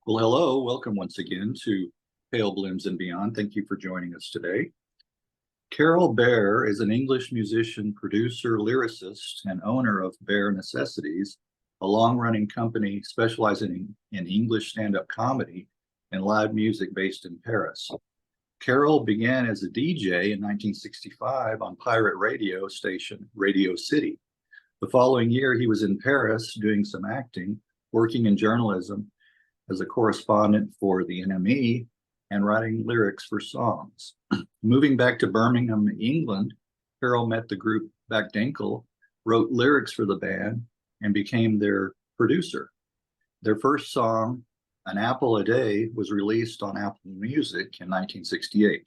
Well, hello, welcome once again to Pale Blooms and Beyond. Thank you for joining us today. Karel Bear is an English musician, producer, lyricist, and owner of Bear Necessities, a long-running company specializing in English stand-up comedy and live music based in Paris. Karel began as a DJ in 1965 on pirate radio station Radio City. The following year, he was in Paris doing some acting, working in journalism, as a correspondent for the NME and writing lyrics for songs. Moving back to Birmingham, England, Karel met the group Bachdenkel, wrote lyrics for the band, and became their producer. Their first song, An Apple a Day, was released on Apple Music in 1968.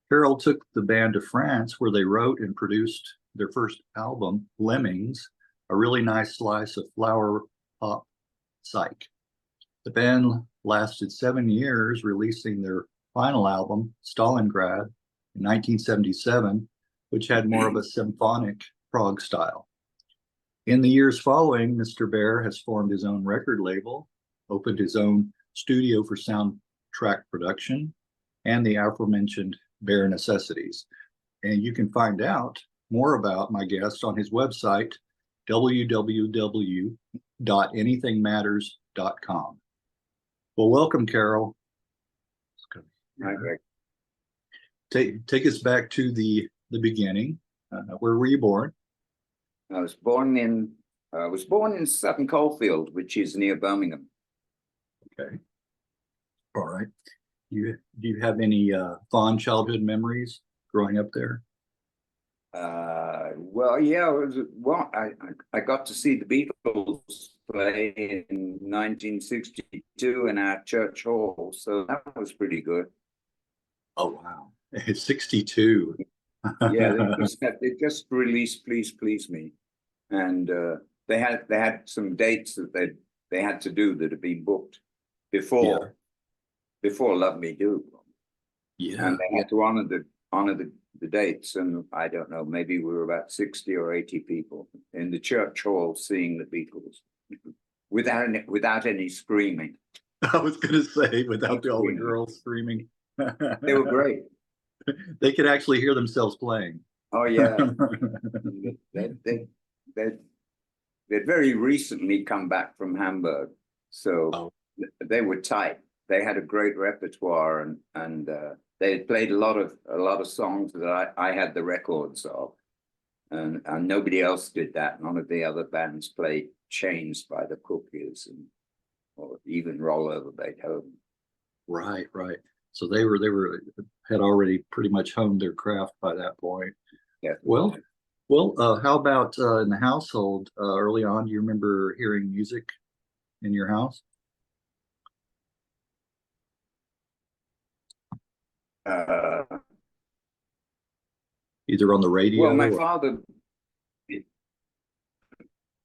Karel took the band to France, where they wrote and produced their first album, Lemmings, a really nice slice of flower pop psych. The band lasted 7 years, releasing their final album, Stalingrad, in 1977, which had more of a symphonic prog style. In the years following, Mr. Bear has formed his own record label, opened his own studio for soundtrack production, and the aforementioned Bear Necessities. And you can find out more about my guest on his website, www.anythingmatters.com. Well, welcome, Karel. Hi, Greg. Take us back to the beginning. Where were you born? I was born in Sutton Coldfield, which is near Birmingham. Okay. All right. Do you have any fond childhood memories growing up there? Well, yeah, I got to see the Beatles play in 1962 in our church hall, so that was pretty good. Oh wow, it's 62. Yeah, they just released "Please Please Me," and they had some dates that they had to do that had been booked before "Love Me Do." Yeah, and they had to honor the dates, and I don't know, maybe we were about 60 or 80 people in the church hall seeing the Beatles without any screaming. I was going to say, without all the girls screaming. They were great. They could actually hear themselves playing. Oh yeah. They'd very recently come back from Hamburg, so they were tight. They had a great repertoire, and they had played a lot of songs that I had the records of, and nobody else did that. None of the other bands played "Chains" by the Cookies, or even "Roll Over Beethoven." Right. So they had already pretty much honed their craft by that point. Yeah. Well, how about in the household early on? Do you remember hearing music in your house? Either on the radio. Well, my father.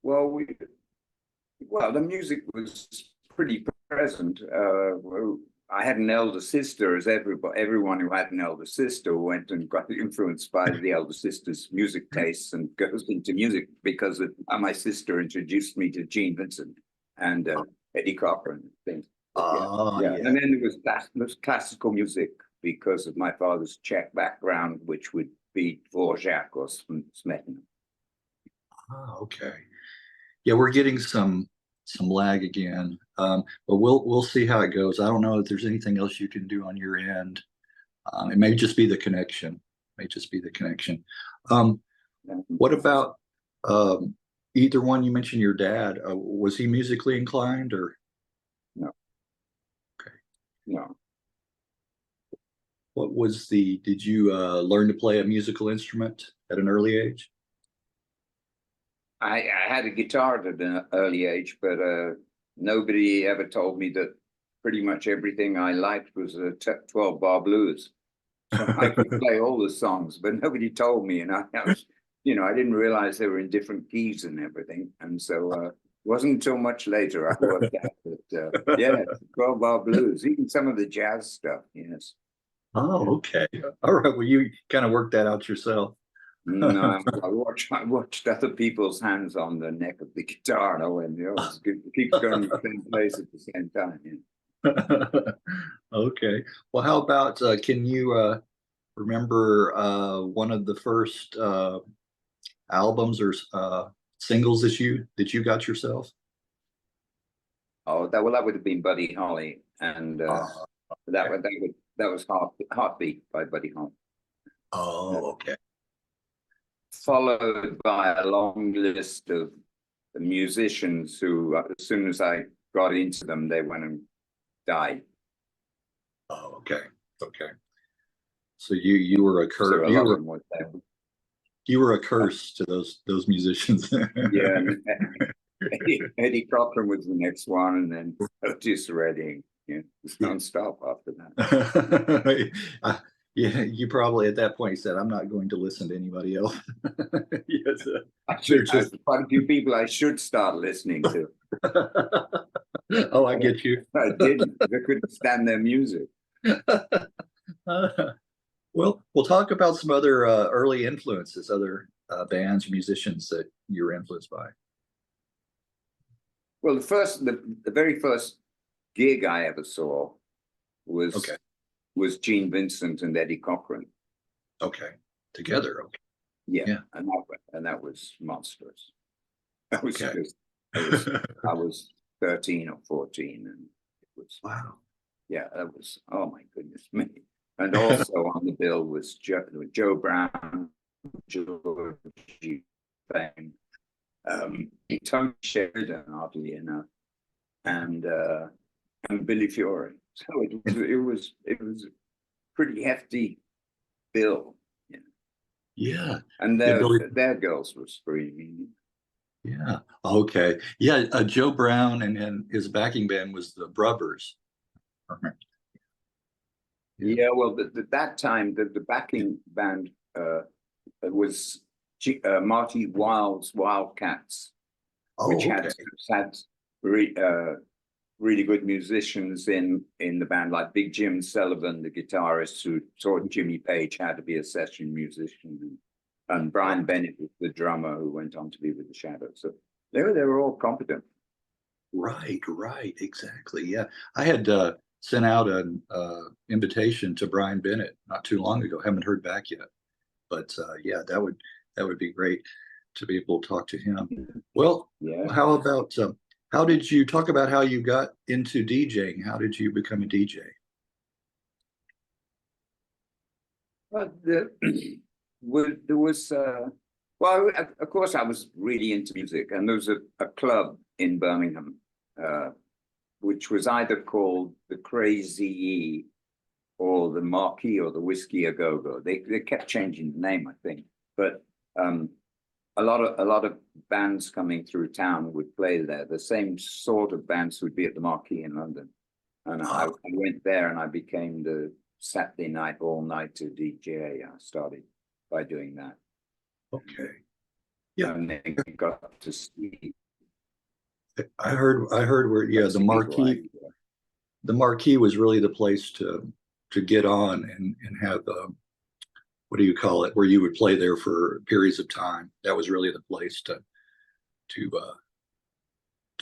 Well, the music was pretty present. I had an elder sister, as everyone who had an elder sister went and got influenced by the elder sister's music tastes and goes into music because my sister introduced me to Gene Vincent and Eddie Cochran and things. Yeah. And then there was classical music because of my father's Czech background, which would be Dvorak or Smetana. Okay. Yeah, we're getting some lag again, but we'll see how it goes. I don't know if there's anything else you can do on your end. It may just be the connection. What about either one? You mentioned your dad. Was he musically inclined or? No. Okay. No. Did you learn to play a musical instrument at an early age? I had a guitar at an early age, but nobody ever told me that pretty much everything I liked was 12-bar blues. So I could play all the songs, but nobody told me, and I was, I didn't realize they were in different keys and everything, and so it wasn't until much later I worked out that 12-bar blues, even some of the jazz stuff. Yes. Oh, okay. All right. Well, you kind of worked that out yourself. No, I watched other people's hands on the neck of the guitar, and I went, it's good. It keeps going to the same place at the same time. Yeah. Okay. Well, how about can you remember one of the first albums or singles that you got yourself? Oh, that would have been Buddy Holly, and Uh, that okay. would that was Heartbeat by Buddy Holly, Oh, okay. followed by a long list of musicians who, as soon as I got into them, they went and died. Oh, okay. Okay. So you were a So curse. a lot of them were there. You were a curse to those musicians. Yeah, and Eddie Cochran was the next one, and then Otis Redding. Yeah, it was nonstop after that. Uh, yeah, you probably at that point said, "I'm not going to listen to anybody else." Yes, they're There's just. quite a few people I should start listening to. Oh, I get you. I didn't. I couldn't stand their music. Well, we'll talk about some other early influences, other bands, musicians that you were influenced by. Well, the very first gig I ever saw was Okay. was Gene Vincent and Eddie Cochran. Okay. Together. Okay. Yeah, Yeah. and that was monstrous. That was Okay. just I was 13 or 14, and it was Wow. yeah, that was, oh my goodness me. And also on the bill was Joe Brown, Georgie Fame, Tony Sheridan, oddly enough, and Billy Fiore. So it was a pretty hefty bill, you know. Yeah. And Yeah, Billy. their girls were screaming. Yeah. Okay. Yeah. Joe Brown and his backing band was the Brubbers. Yeah. Yeah, well, that time the backing band was Marty Wild's Wildcats, which Oh, okay. had re, really good musicians in the band, like Big Jim Sullivan, the guitarist who taught Jimmy Page how to be a session musician, and Brian Bennett was the drummer who went on to be with the Shadows. So they were all competent. Right. Right. Exactly. Yeah. I had sent out an invitation to Brian Bennett not too long ago. Haven't heard back yet, but yeah, that would be great to be able to talk to him. Well, Yeah. how about how did you talk about how you got into DJing? How did you become a DJ? But there was, well, of course, I was really into music, and there was a club in Birmingham, which was either called the Crazy E or the Marquee or the Whiskey A Go Go. They kept changing the name, I think, but a lot of bands coming through town would play there. The same sort of bands would be at the Marquee in London, and I went there and I became the Saturday night all-nighter DJ. I started by doing that. Okay. Yeah. And then got to see. I heard where, yeah, the Marquee was really the place to get on and have what do you call it, where you would play there for periods of time. That was really the place to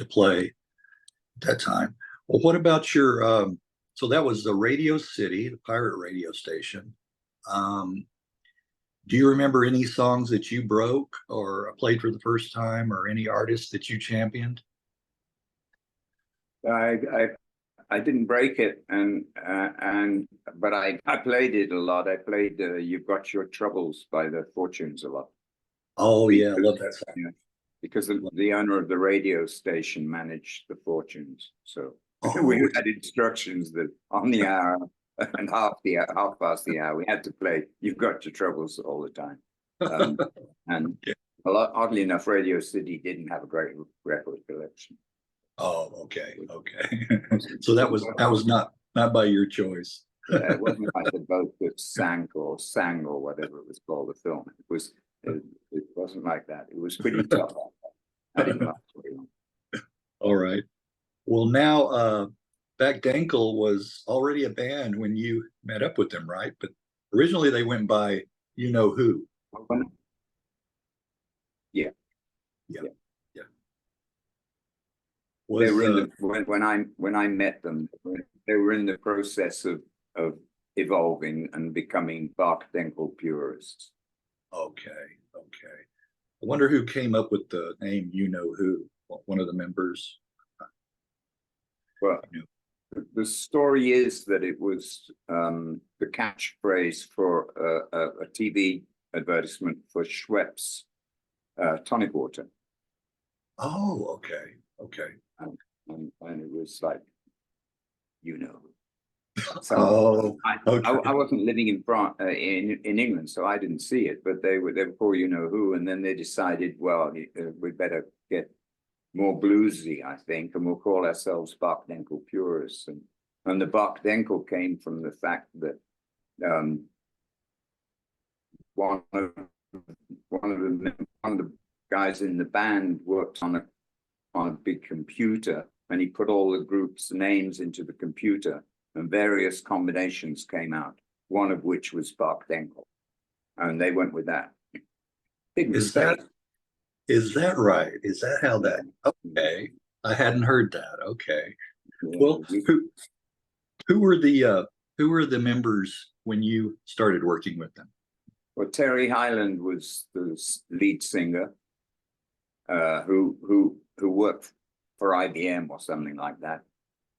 play at that time. Well, what about your so that was the Radio City, the pirate radio station. Um, do you remember any songs that you broke or played for the first time, or any artists that you championed? I didn't break it, but I played it a lot. I played "You've Got Your Troubles" by the Fortunes a lot. Oh yeah, I Because, love that song. yeah, because the owner of the radio station managed the Fortunes, so we Oh, had instructions that on the hour and half past the hour, we had to play "You've Got Your Troubles" all the time. And yeah. oddly enough, Radio City didn't have a great record collection. Oh, okay, okay. So that was not by your choice. Yeah, it wasn't like the boat that sank or sang or whatever it was called, the film. It wasn't like that. It was pretty tough. I didn't last very long. All right. Well, now Bachdenkel was already a band when you met up with them, right? But originally they went by You Know Who. Yeah, Yeah, yeah. yeah. They Was were in the when I met them, they were they were in the process of evolving and becoming Bachdenkel purists. Okay, okay. I wonder who came up with the name You Know Who, one of the members. Well, the story is that it was the catchphrase for a TV advertisement for Schweppes tonic water. Oh, okay, okay. And it was like, you know. So Oh, okay. I wasn't living in France, in England, so I didn't see it. But they were called You Know Who, and then they decided, well, we better get more bluesy, I think, and we'll call ourselves Bachdenkel purists. And the Bachdenkel came from the fact that one of the guys in the band worked on a big computer, and he put all the group's names into the computer, and various combinations came out, one of which was Bachdenkel, and they went with that. Big mistake. Is that right? Is that how that? Okay, I hadn't heard that. Okay. Yeah, Well, who were the members when you started working with them? well, Terry Hyland was the lead singer, who worked for IBM or something like that.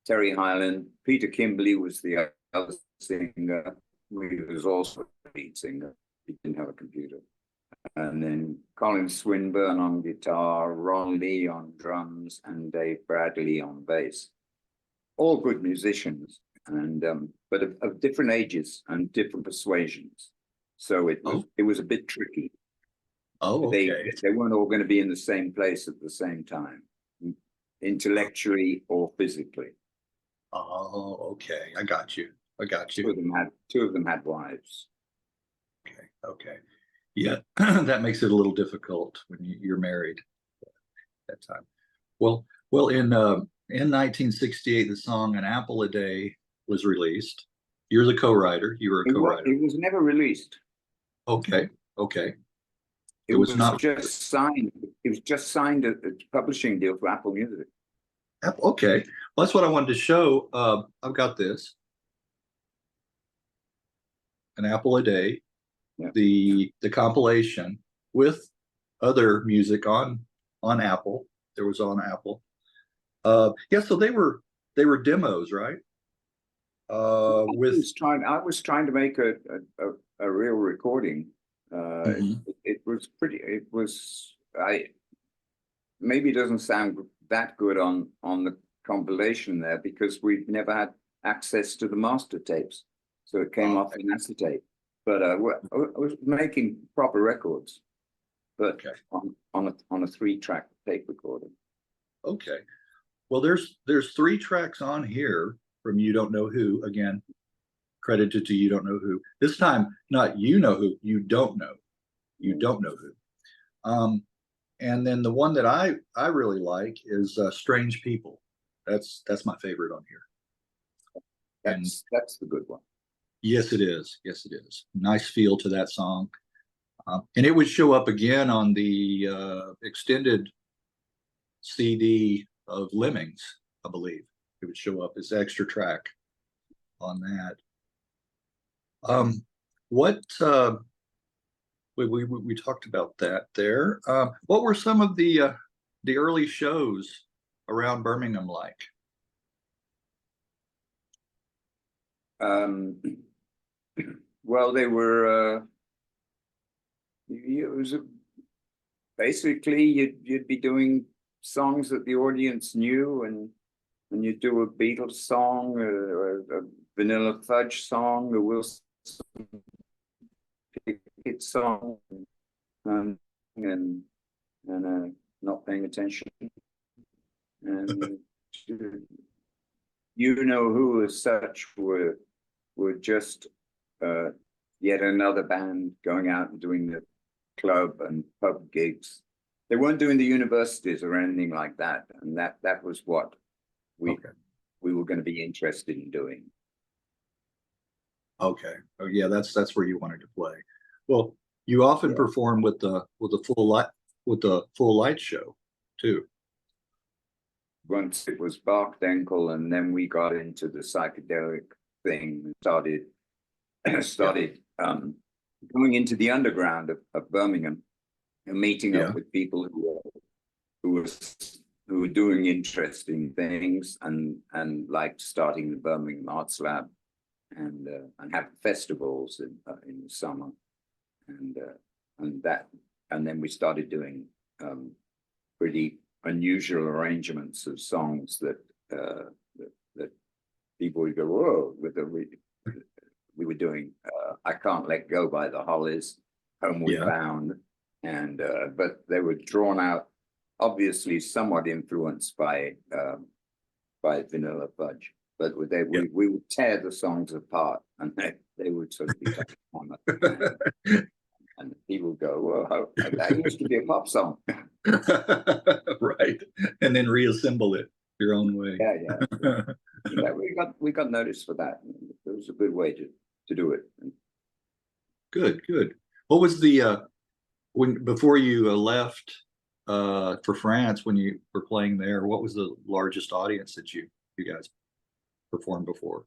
Terry Hyland. Peter Kimberly was the other singer. He was also a lead singer. He didn't have a computer. And then Colin Swinburne on guitar, Ron Lee on drums, and Dave Bradley on bass. All good musicians, and but of different ages and different persuasions. So it was a bit tricky. Oh, okay. They weren't all going to be in the same place at the same time, intellectually or physically. Oh, okay. I got you. Two of them had wives. Okay, okay. Yeah, that makes it a little difficult when you're married at that time. Well, in 1968, the song "An Apple a Day" was released. You're the co-writer. You were a co-writer. It was never released. Okay, okay. It was not just signed. It was just signed a publishing deal for Apple Music. Okay, well, that's what I wanted to show. I've got this. An Apple a Day, yeah. the compilation with other music on Apple. There was on Apple. Yeah, so they were demos, right? I was trying to make a real recording. It was pretty. It was maybe it doesn't sound that good on the compilation there because we've never had access to the master tapes, so it came off in acetate. But I was making proper records, but on a 3-track tape recorder. Okay, well, there's 3 tracks on here from You Don't Know Who. Again, credited to You Don't Know Who. This time, not You Know Who. You Don't Know. You Don't Know Who. And then the one that I really like is Strange People. That's my favorite on here. That's the good one. Yes, it is. Yes, it is. Nice feel to that song. And it would show up again on the extended CD of Lemmings, I believe. It would show up as extra track on that. We talked about that there. What were some of the early shows around Birmingham like? Well, they were. It was basically you'd be doing songs that the audience knew, and you'd do a Beatles song, a Vanilla Fudge song, a Wilson Pickett song, and not paying attention, and You Know Who as such were just yet another band going out and doing the club and pub gigs. They weren't doing the universities or anything like that, and that was what we were going to be interested in doing. Okay. Oh yeah, that's where you wanted to play. Well, you often perform with the full light show too. once it was Bachdenkel, and then we got into the psychedelic thing and started going into the underground of Birmingham and meeting Yeah. up with people who were doing interesting things and like starting the Birmingham Arts Lab and have festivals in the summer and then we started doing pretty unusual arrangements of songs that people would go, whoa, we were doing I Can't Let Go by the Hollies, Homeward Yeah. Bound, and but they were drawn out, obviously somewhat influenced by Vanilla Fudge, but we would tear the songs apart and they would sort of be on it. And people would go, well, that used to be a pop song. Right. And then reassemble it your own way. Yeah. We got noticed for that. It was a good way to do it. Good. What was the before you left for France, when you were playing there, what was the largest audience that you guys performed before,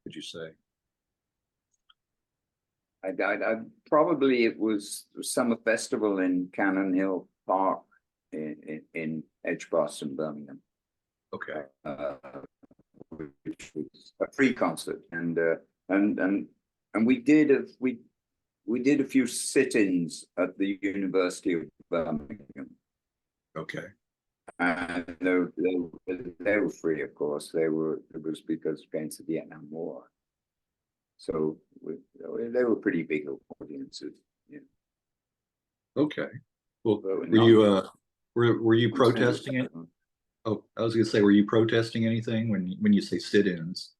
would you say? I probably it was the summer festival in Cannon Hill Park in Edgbaston in Birmingham. Okay. Which was a free concert, and we did a few sit-ins at the University of Birmingham. Okay. And they were free, of course. It was because against the Vietnam War. So they were pretty big audiences. Yeah. Okay. Well, But were you protesting it? Oh, I was gonna say, were you protesting anything when you say sit-ins?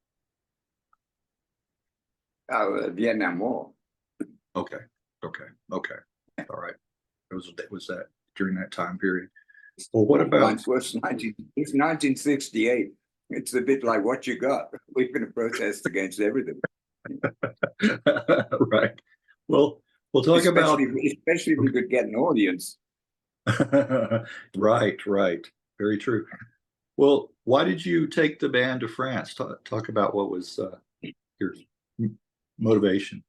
Vietnam War. Okay. All right. Was that during that time period? Well, what about? It's 1968. It's a bit like what you got. We're going to protest against everything. Right. Well, we'll talk about especially if we could get an audience. Right. Very true. Well, why did you take the band to France? Talk about what was your motivation.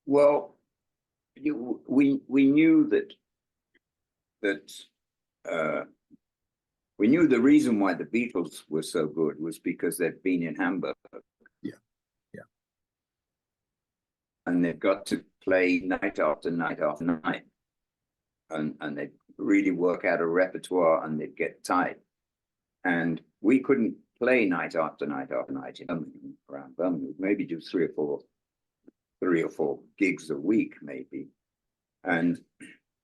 Well, we knew we knew the reason why the Beatles were so good was because they'd been in Hamburg. Yeah. And they've got to play night after night after night. And they'd really work out a repertoire and they'd get tight. And we couldn't play night after night after night in Birmingham, around Birmingham. Maybe do three or four gigs a week, maybe. And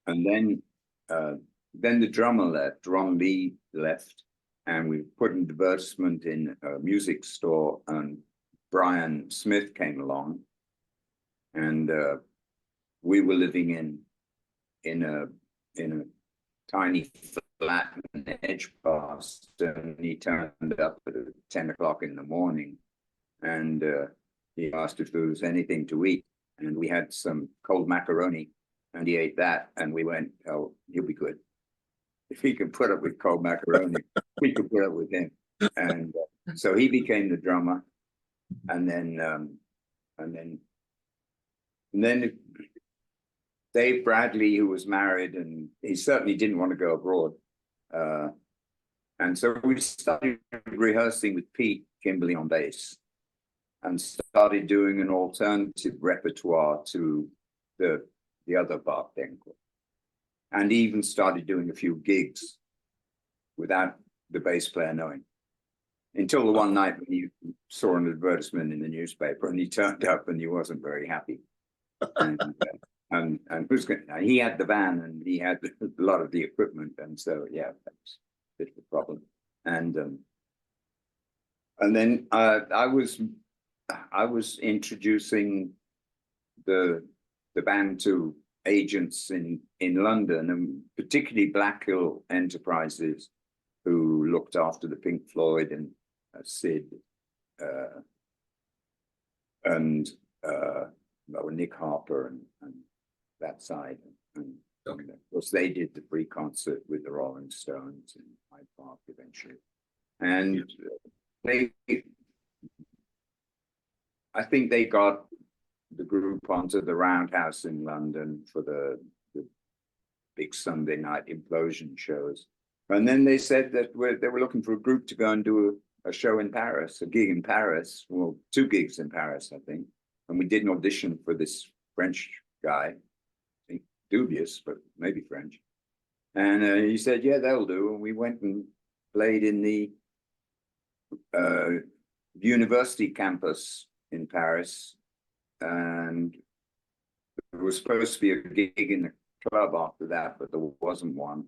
then the drummer left, Ron Lee left, and we put an advertisement in a music store, and Brian Smith came along, and we were living in a tiny flat in Edgbaston, and he turned up at 10 o'clock in the morning, and he asked if there was anything to eat, and we had some cold macaroni, and he ate that, and we went, oh, he'll be good. If he can put up with cold macaroni, we could put up with him. And so he became the drummer, and then Dave Bradley, who was married, and he certainly didn't want to go abroad. And so we started rehearsing with Pete Kimberly on bass and started doing an alternative repertoire to the other Bachdenkel. And even started doing a few gigs without the bass player knowing. Until the one night when he saw an advertisement in the newspaper and he turned up and he wasn't very happy. And he had the van and he had a lot of the equipment, and so yeah, that's a bit of a problem. And then I was introducing the band to agents in London, and particularly Black Hill Enterprises, who looked after the Pink Floyd and Sid and Nick Harper and that side. Of course, they did the free concert with the Rolling Stones in Hyde Park eventually. And I think they got the group onto the Roundhouse in London for the big Sunday night implosion shows. And then they said that they were looking for a group to go and do a show in Paris, a gig in Paris, well, 2 gigs in Paris, I think. And we did an audition for this French guy, I think dubious, but maybe French. And he said, yeah, that'll do. And we went and played in the university campus in Paris. And there was supposed to be a gig in the club after that, but there wasn't one.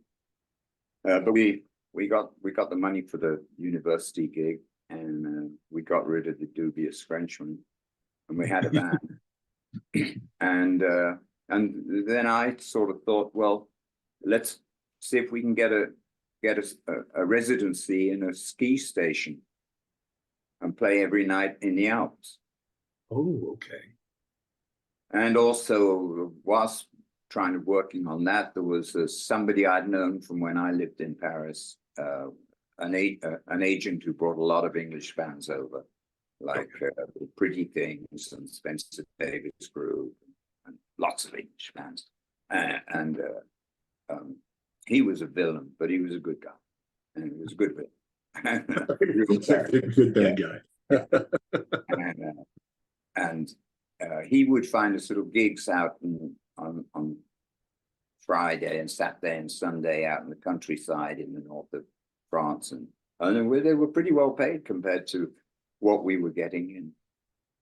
But we got the money for the university gig, and we got rid of the dubious Frenchman, and we had a band. and then I sort of thought, well, let's see if we can get a residency in a ski station and play every night in the Alps. Oh, okay. And also, whilst working on that, there was somebody I'd known from when I lived in Paris, an agent who brought a lot of English bands over, like Pretty Things and Spencer Davis Group, and lots of English bands. He was a villain, but he was a good guy, and he was a good villain. Good bad guy. and he would find us little gigs out on Friday and Saturday and Sunday out in the countryside in the north of France, and they were pretty well paid compared to what we were getting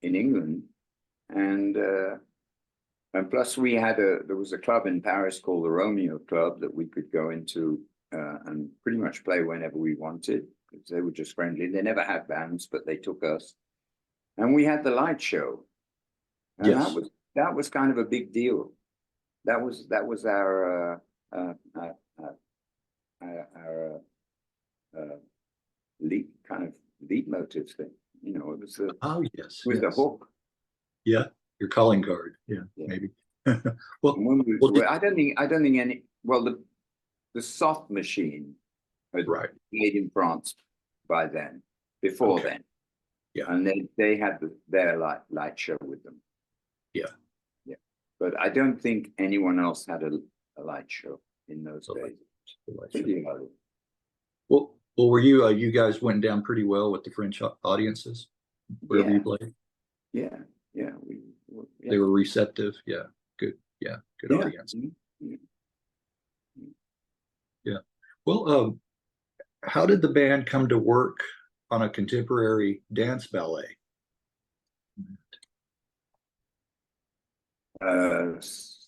in England, and plus there was a club in Paris called the Romeo Club that we could go into and pretty much play whenever we wanted, because they were just friendly. They never had bands, but they took us, and we had the light show, and yes. that was kind of a big deal. That was our leitmotiv thing. You know, it was the the hook. Yeah, your calling card. Yeah. Maybe. Well, I don't think any. Well, the soft machine had made in France by then. Before then, yeah, and they had their light show with them. Yeah. But I don't think anyone else had a light show in those days. Well, were you guys went down pretty well with the French audiences wherever you played? Yeah. They were receptive. Yeah, good. Yeah, good audience. Yeah. Well, how did the band come to work on a contemporary dance ballet?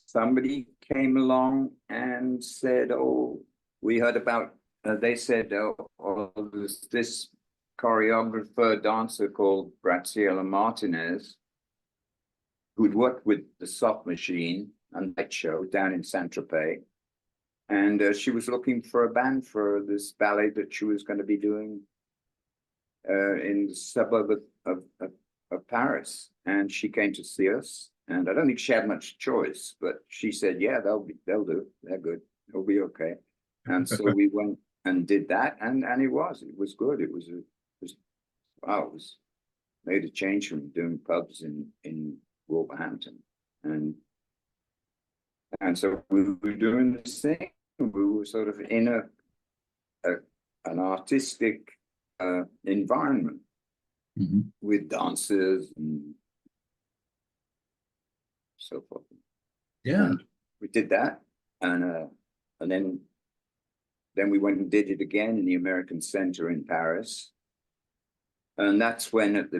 Somebody came along and said, "Oh, we heard about." They said, "Oh, there's this choreographer dancer called Graciela Martinez, who'd worked with the Soft Machine and Light Show down in Saint-Tropez, and she was looking for a band for this ballet that she was going to be doing in the suburb of Paris." And she came to see us. And I don't think she had much choice, but she said, "Yeah, they'll do. They're good. It'll be okay." And so we went and did that, and it was good. It was made a change from doing pubs in Wolverhampton, and so we were doing this thing. We were sort of in an artistic environment with dancers and so forth. Yeah, and we did that, and then we went and did it again in the American Center in Paris, and that's when at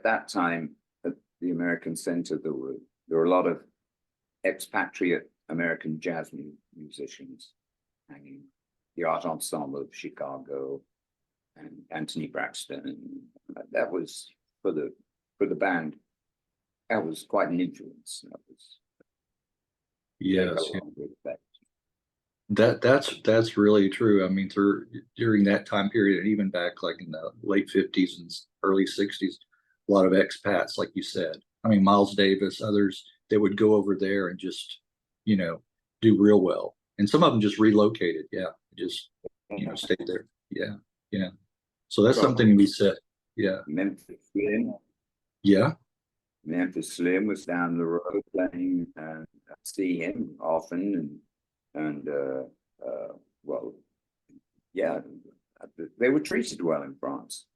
that time at the American Center there were a lot of expatriate American jazz musicians hanging, the Art Ensemble of Chicago and Anthony Braxton, and that was for the band. That was quite an influence. That's really true. I mean, during that time period, and even back like in the late 50s and early 60s, a lot of expats, like you said. I mean, Miles Davis, others, they would go over there and just, do real well. And some of them just relocated. Yeah. Just, stayed there. Yeah. Yeah. So that's something to be said. Yeah. Memphis Slim. Yeah. Memphis Slim was down the road playing, and I see him often, and well, yeah, they were treated well in France.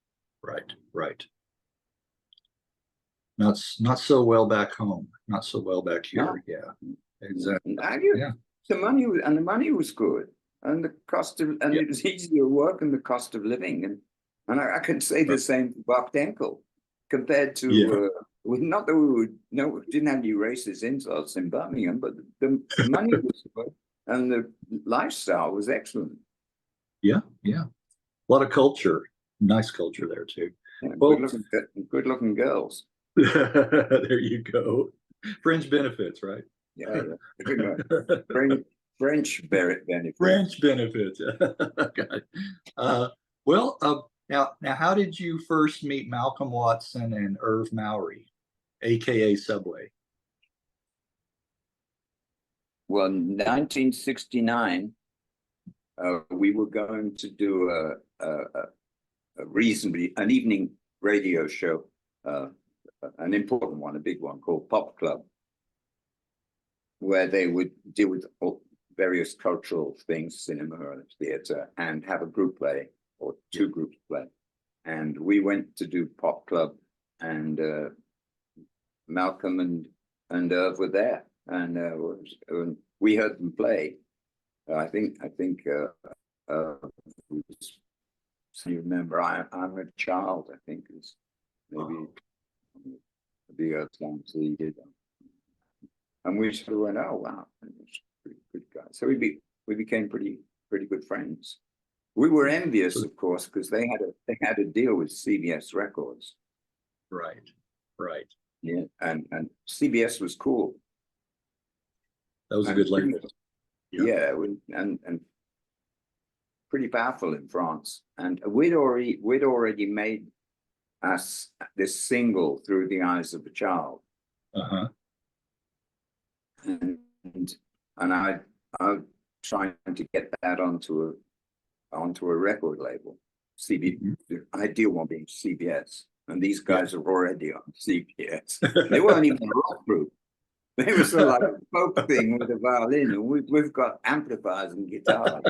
Right. Right. Not so well back home. Not so well back here. No. Yeah. Exactly. Yeah. The money was good, and the cost of, and it was easy to work, and the cost of living, and I can say the same for Bachdenkel compared to not that we didn't have any racist insults in Birmingham, but the money was good and the lifestyle was excellent. Yeah. Yeah. A lot of culture, nice culture there too. Yeah, well, good looking girls. There you go. Fringe benefits, right? Yeah. French benefits. French benefits. Okay. Now, how did you first meet Malcolm Watson and Irv Mowry, aka Subway? Well, in 1969, we were going to do an evening radio show, an important one, a big one called Pop Club, where they would deal with various cultural things, cinema or theater, and have a group play or two groups play. And we went to do Pop Club, and Malcolm and Irv were there, and we heard them play. I think so you remember, I'm a child, I think is maybe the Earth songs that he did. And we sort of went, oh wow, that's a pretty good guy. So we became pretty good friends. We were envious, of course, because they had a deal with CBS Records. Right. Yeah, and CBS was cool. That was a good label. Yeah, and pretty powerful in France. And we'd already made us this single, Through the Eyes of a Child. Uh-huh. And I trying to get that onto a record label. The ideal one being CBS. And these guys are already on CBS. They weren't even a rock group. They were sort of like a folk thing with a violin, and we've got amplifiers and guitars.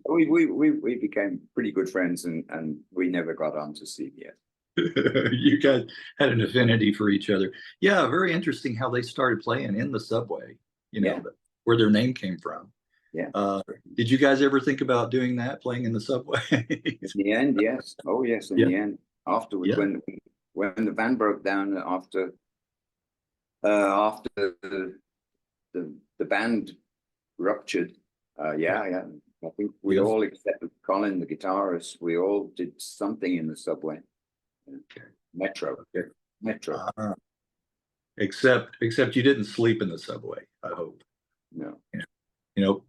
we became pretty good friends, and we never got onto CBS. You guys had an affinity for each other. Yeah, very interesting how they started playing in the subway, where their name came from. Yeah. Did you guys ever think about doing that, playing in the subway? In the end, yes. Oh, yes, in the end. Afterwards, when the van broke down after the band ruptured, I think we all, except Colin, the guitarist, we all did something in the subway. Metro. Except you didn't sleep in the subway, I hope. No.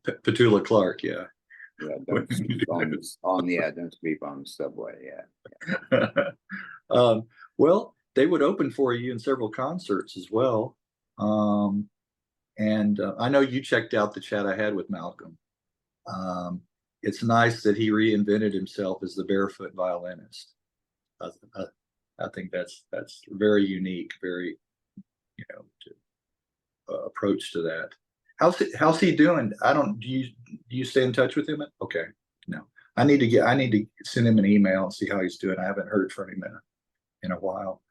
Petula Clark, yeah. Yeah, don't sleep don't sleep on the subway, Well, they would open for you in several concerts as well. And I know you checked out the chat I had with Malcolm. It's nice that he reinvented himself as the barefoot violinist. I think that's very unique, very approach to that. How's he doing? Do you stay in touch with him? Okay, no, I need to send him an email and see how he's doing. I haven't heard from him in a while.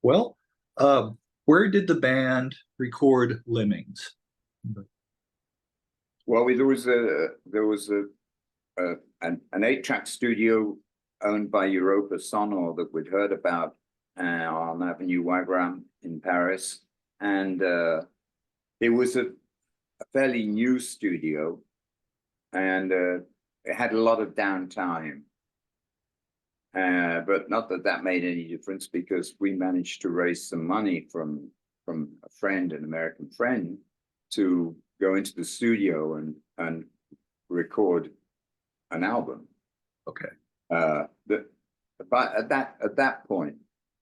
Well, where did the band record Lemmings? Well, there was an 8-track studio owned by Europa Sonor that we'd heard about on Avenue Wagram in Paris, and it was a fairly new studio, and it had a lot of downtime. But not that made any difference, because we managed to raise some money from a friend, an American friend, to go into the studio and record an album. Okay. But at that point,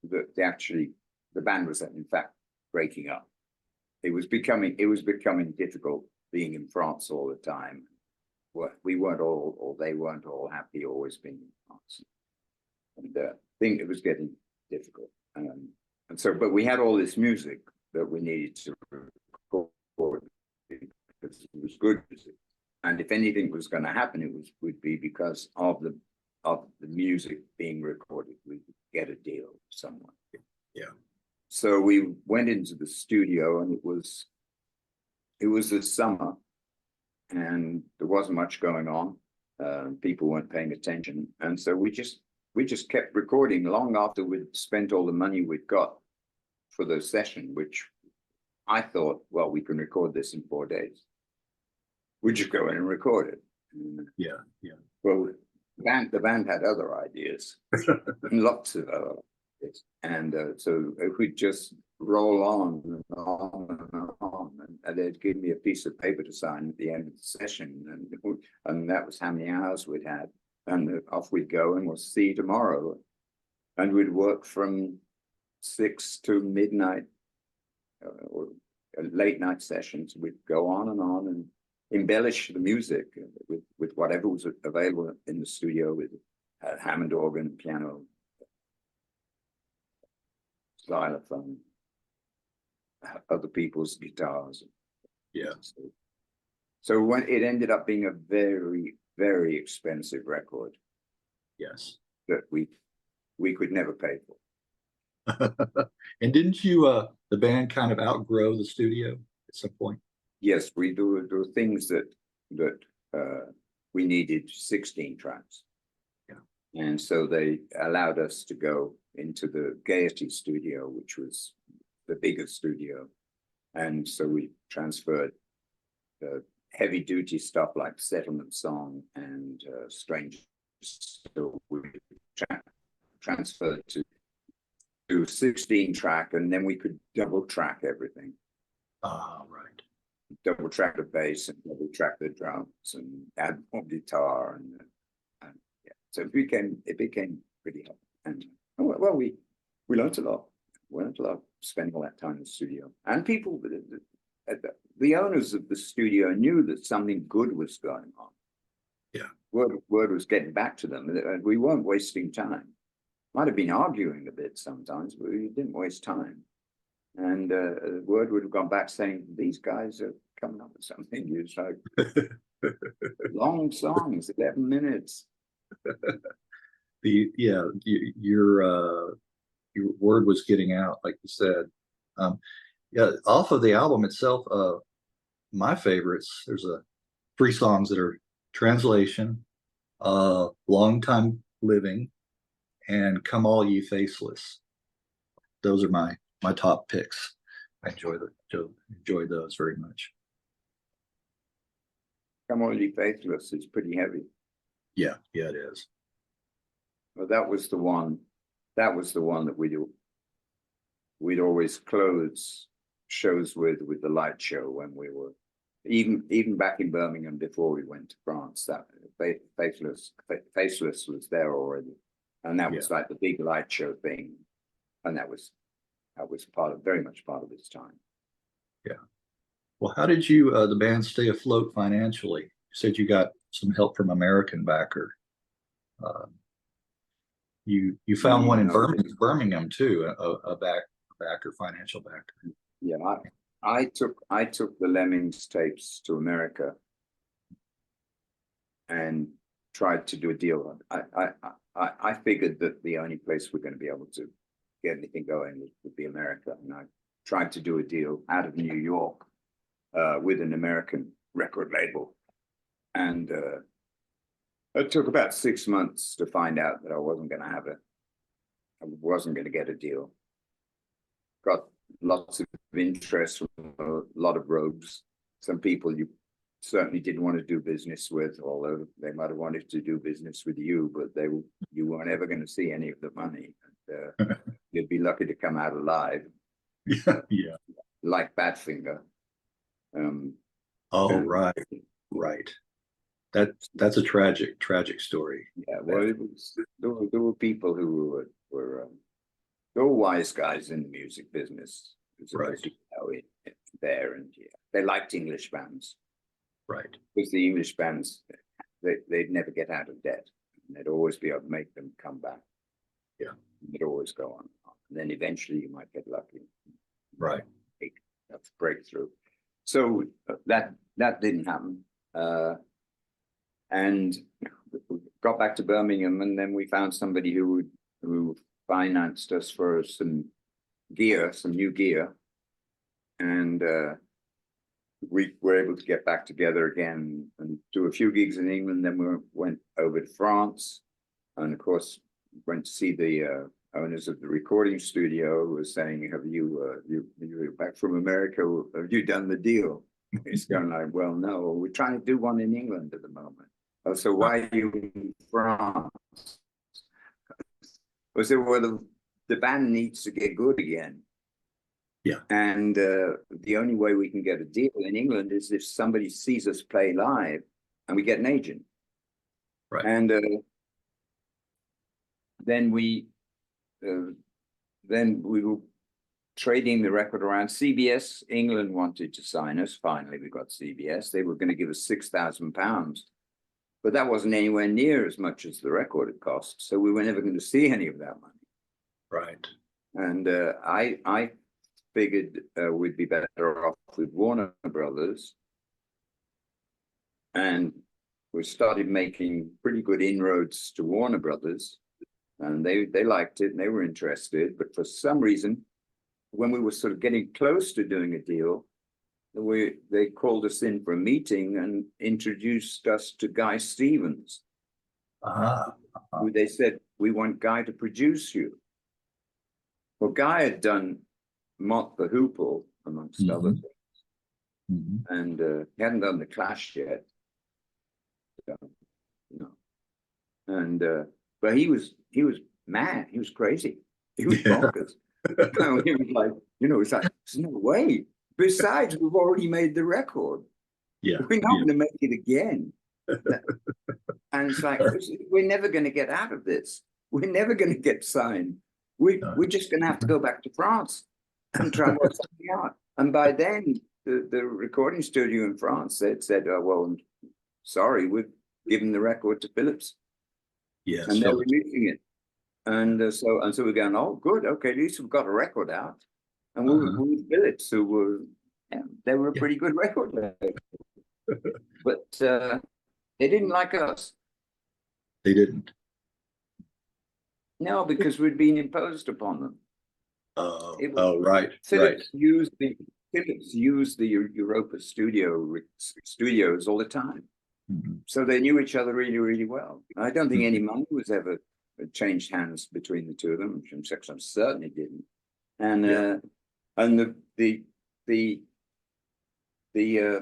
the band was in fact breaking up. It was becoming difficult being in France all the time. We weren't all, or they weren't all happy always being in France. And I think it was getting difficult. And so, but we had all this music that we needed to record because it was good music. And if anything was going to happen, would be because of the music being recorded. We could get a deal with someone. Yeah. So we went into the studio, and it was the summer, and there wasn't much going on. People weren't paying attention, and so we just kept recording long after we'd spent all the money we'd got for the session, which I thought, well, we can record this in 4 days. We just go in and record it. Yeah. Well, the band had other ideas, lots of other ideas, and so if we just roll on and on and on, and they'd give me a piece of paper to sign at the end of the session, and that was how many hours we'd had, and off we'd go, and we'll see you tomorrow, and we'd work from 6 to midnight, or late night sessions. We'd go on and embellish the music with whatever was available in the studio, with Hammond organ, piano, xylophone, other people's guitars. Yeah. So when it ended up being a very, very expensive record. Yes. That we could never pay for. And didn't you, the band kind of outgrow the studio at some point? Yes, we do things that we needed 16 tracks. Yeah. And so they allowed us to go into the Gaiety studio, which was the bigger studio. And so we transferred heavy duty stuff like Settlement Song and Strange. So we transferred to 16 track, and then we could double track everything. Right. Double track the bass and double track the drums and add more guitar, and yeah. So it became pretty helpful. And well, we learned a lot. We learned a lot spending all that time in the studio. And people, the owners of the studio knew that something good was going on. Yeah. Word was getting back to them, and we weren't wasting time. Might have been arguing a bit sometimes, but we didn't waste time. And word would have gone back saying, these guys are coming up with something. It's like long songs, 11 minutes. Your word was getting out, like you said. Yeah, off of the album itself, my favorites, there's 3 songs that are Translation, Long Time Living, and Come All Ye Faceless. Those are my top picks. I enjoy those very much. Come All Ye Faithless is pretty heavy. Yeah, it is. Well, that was the one that we'd always close shows with the light show when we were even back in Birmingham before we went to France. That Faceless was there already, and that was like the big light show thing, and that was very much part of its time. Yeah. Well, how did you the band stay afloat financially? You said you got some help from American backer. You found one in Birmingham too, a backer, financial backer. Yeah, I took the Lemmings tapes to America and tried to do a deal. I figured that the only place we're going to be able to get anything going would be America, and I tried to do a deal out of New York with an American record label, and it took about 6 months to find out that I wasn't going to get a deal. Got lots of interest from a lot of rogues, some people you certainly didn't want to do business with, although they might have wanted to do business with you, but you weren't ever going to see any of the money. And, you'd be lucky to come out alive. Yeah. Like Badfinger. Right. That's a tragic story. Yeah, well, there were people who were wise guys in the music business. Right. There, and yeah, they liked English bands. Right. Because the English bands, they'd never get out of debt. And they'd always be able to make them come back. Yeah. They'd always go on. And then eventually you might get lucky. Right. That's breakthrough. So that didn't happen. And we got back to Birmingham, and then we found somebody who financed us for some new gear. And we were able to get back together again and do a few gigs in England. Then we went over to France, and of course went to see the owners of the recording studio, who was saying, "Have you're back from America? Have you done the deal?" He's going like, "Well, no, we're trying to do one in England at the moment." Oh, so why are you in France? I said, "Well, the band needs to get good again." Yeah. And the only way we can get a deal in England is if somebody sees us play live and we get an agent. Right. And then we were trading the record around. CBS England wanted to sign us. Finally, we got CBS. They were going to give us £6,000, but that wasn't anywhere near as much as the record had cost. So we were never going to see any of that money. Right. And I figured we'd be better off with Warner Brothers. And we started making pretty good inroads to Warner Brothers. And they liked it and they were interested. But for some reason, when we were sort of getting close to doing a deal, they called us in for a meeting and introduced us to Guy Stevens, who they said, "We want Guy to produce you." Well, Guy had done Mott the Hoople, amongst other things, and he hadn't done the Clash yet. No, and but he was mad. He was crazy. He was bonkers. He was like, it's like, there's no way. Besides, we've already made the record. Yeah. We're not going to make it again. And it's like, we're never going to get out of this. We're never going to get signed. We're just going to have to go back to France and try and work something out. And by then, the recording studio in France said, "Oh, well, sorry, we've given the record to Philips." Yes. And they're releasing it. And so we're going, "Oh, good. Okay, at least we've got a record out." And we were with Philips, who were, they were a pretty good record label. But they didn't like us. They didn't. No, because we'd been imposed upon them. Right. Philips used the Europa studios all the time. So they knew each other really, really well. I don't think any money was ever changed hands between the two of them. I'm certain it didn't. And the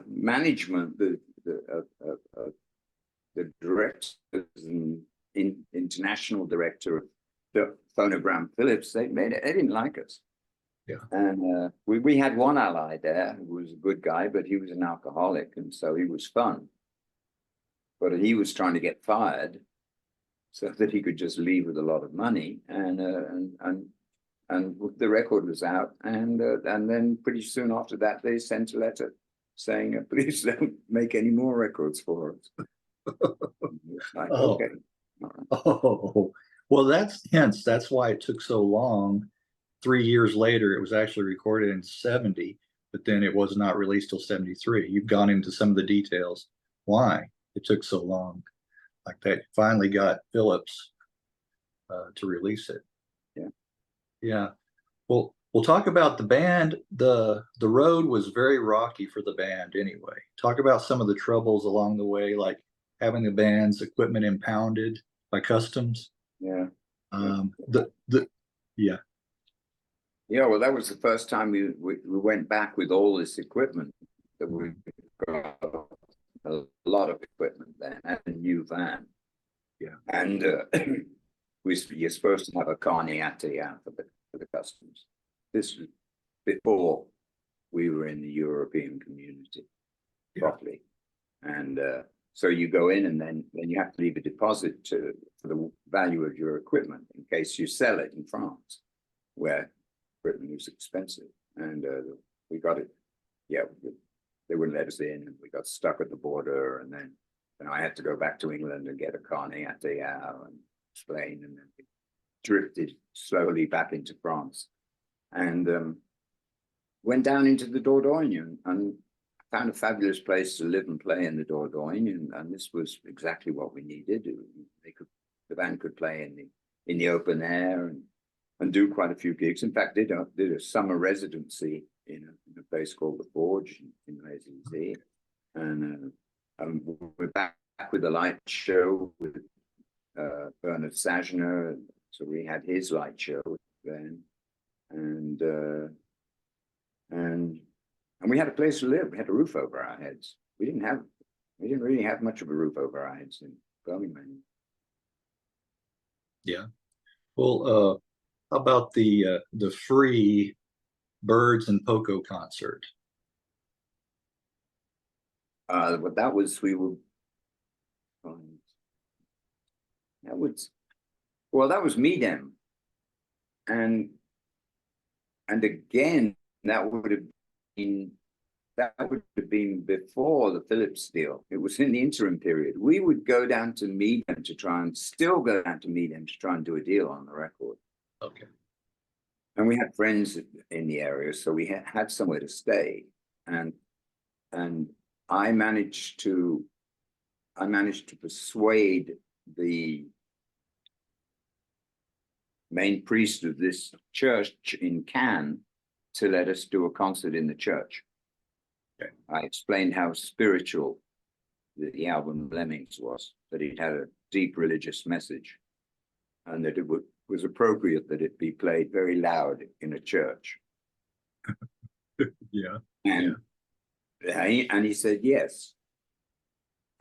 management, the directors and international director of the Phonogram Philips, they didn't like us. Yeah. And we had one ally there who was a good guy, but he was an alcoholic, and so he was fun. But he was trying to get fired so that he could just leave with a lot of money, and the record was out, and then pretty soon after that they sent a letter saying, "Please don't make any more records for us." Like, okay. All right. Oh, well, that's why it took so long. 3 years later, it was actually recorded in 70, but then it was not released till 73. You've gone into some of the details why it took so long. Like that, finally got Philips to release it. Yeah. Yeah. Well, we'll talk about the band. The road was very rocky for the band anyway. Talk about some of the troubles along the way, like having the band's equipment impounded by customs. Yeah. Yeah. Yeah, well, that was the first time we went back with all this equipment. That we got a lot of equipment then, and a new van. Yeah. And you're supposed to have a carnet out for the customs. This was before we were in the European community properly. And so you go in, and then you have to leave a deposit for the value of your equipment in case you sell it in France, where Britain was expensive. And we got it. Yeah, they wouldn't let us in, and we got stuck at the border, and then I had to go back to England and get a carnet à théâtre and explain, and then we drifted slowly back into France, and went down into the Dordogne and found a fabulous place to live and play in the Dordogne, and this was exactly what we needed. The band could play in the open air and do quite a few gigs. In fact, did a summer residency in a place called the Forge in Les Isles, and we're back with the light show with Bernard Sajner. So we had his light show then, and we had a place to live. We had a roof over our heads. We didn't really have much of a roof over our heads in Birmingham. Yeah. Well, how about the free Birds and Poco concert? But that was that was Medem, and again that would have been before the Philips deal. It was in the interim period. We would go down to Medem to try and do a deal on the record. Okay. And we had friends in the area, so we had somewhere to stay, and I managed to persuade the main priest of this church in Cannes to let us do a concert in the church. Okay. I explained how spiritual the album Lemmings was, that it had a deep religious message, and that it was appropriate that it be played very loud in a church. Yeah. And he said yes.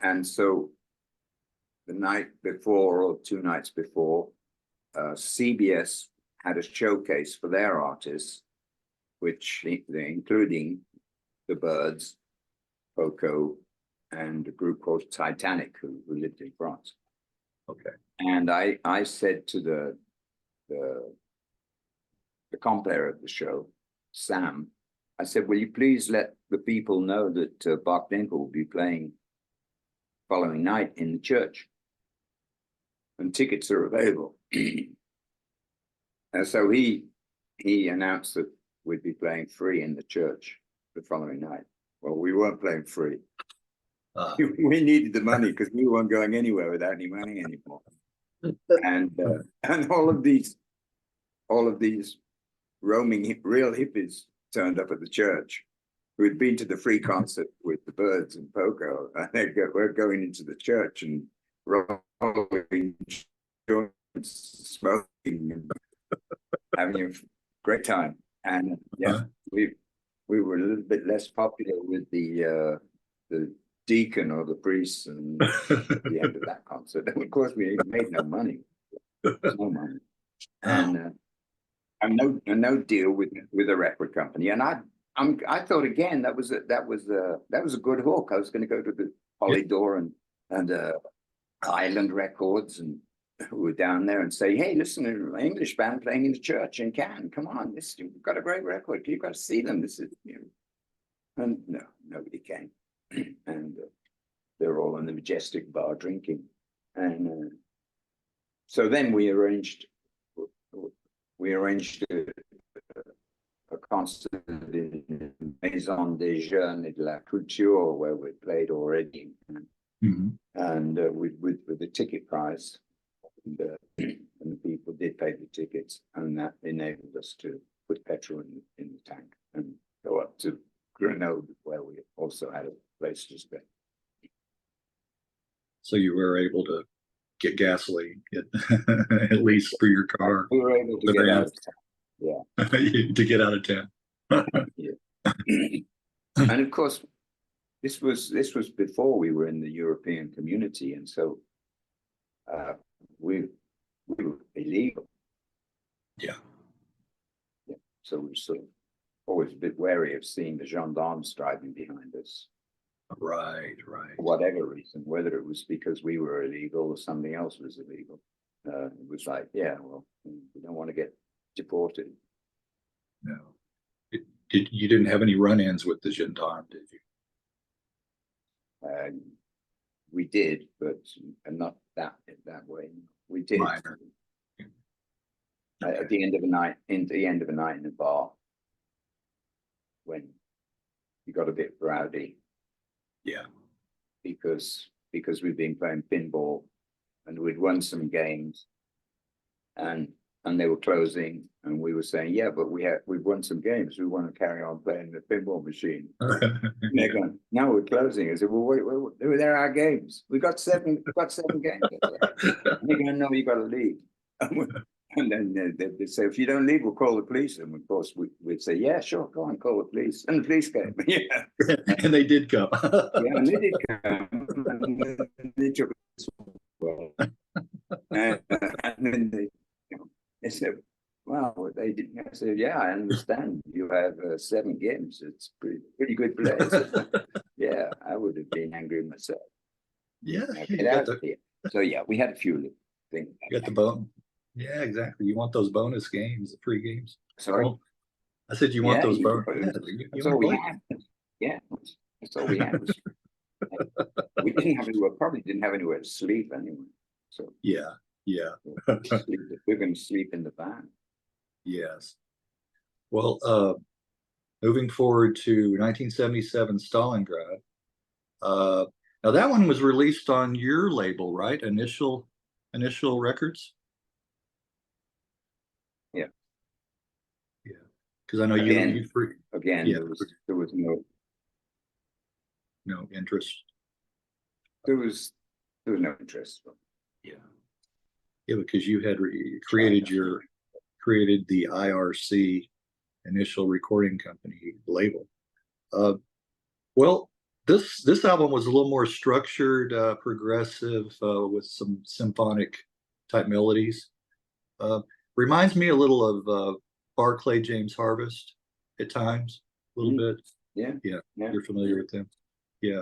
And so the night before, or 2 nights before, CBS had a showcase for their artists, which including the Birds, Poco, and a group called Titanic, who lived in France. Okay. And I said to the compere of the show, Sam, I said, will you please let the people know that Bachdenkel will be playing following night in the church, and tickets are available. And so he announced that we'd be playing free in the church the following night. Well, we weren't playing free. We needed the money because we weren't going anywhere without any money anymore. And all of these roaming real hippies turned up at the church who had been to the free concert with the Birds and Poco, and we're going into the church and rolling joints, smoking, and having a great time. And we were a little bit less popular with the deacon or the priest, and at the end of that concert, and of course we made no money. No money, and no deal with a record company. And I thought again that was a good hook. I was going to go to the Polydor and Island Records, and who were down there, and say, hey, listen, an English band playing in the church in Cannes. Come on, you've got a great record. You've got to see them. This is And no, nobody came, and they're all in the Majestic bar drinking. And so then we arranged a concert in Maison des Jeunes et de la Culture, where we played already, and with the ticket price, and the people did pay the tickets, and that enabled us to put petrol in the tank and go up to Grenoble, where we also had a place to stay. So you were able to get gasoline, at least for your car. We were able to get out of town. Yeah. To get out of town. Yeah. And of course, this was before we were in the European community, and so we were illegal. Yeah. So we were sort of always a bit wary of seeing the gendarmes driving behind us. Right. For whatever reason, whether it was because we were illegal or something else was illegal. It was like, yeah, well, we don't want to get deported. No. You didn't have any run-ins with the gendarme, did you? We did, but not that way. We did. Minor. At the end of the night, in the bar, when you got a bit rowdy. Yeah. Because we've been playing pinball and we'd won some games and they were closing and we were saying, yeah, but we've won some games. We want to carry on playing the pinball machine. And they're going, no, we're closing. I said, well, wait, they're our games. We got seven games. And they're going, no, you got to leave. And then they say, if you don't leave, we'll call the police. And of course, we'd say, yeah, sure, go on, call the police. And the police came. Yeah. And they did come. Yeah, and they did come. And they took us well. And then they said, well, they didn't. I said, yeah, I understand. You have 7 games. It's pretty good place. Yeah, I would have been angry myself. Yeah. Get out of here. So yeah, we had a few things. You got the bone. Yeah, exactly. You want those bonus games, the free games. Sorry? Well, I said you want those bonus. That's all we had. Yeah, that's all we had. We probably didn't have anywhere to sleep anyway. So yeah. we're going to sleep in the van. Yes. Well, moving forward to 1977 Stalingrad. Now that one was released on your label, right? Initial Records. Yeah. Yeah. Because I know again, you free. Again, yeah. there was no interest. There was no interest. Yeah. Yeah, because you had created the IRC, Initial Recording Company label. Well, this album was a little more structured, progressive, with some symphonic type melodies. Reminds me a little of Barclay James Harvest at times, a little bit. Yeah. You're familiar with them. Yeah.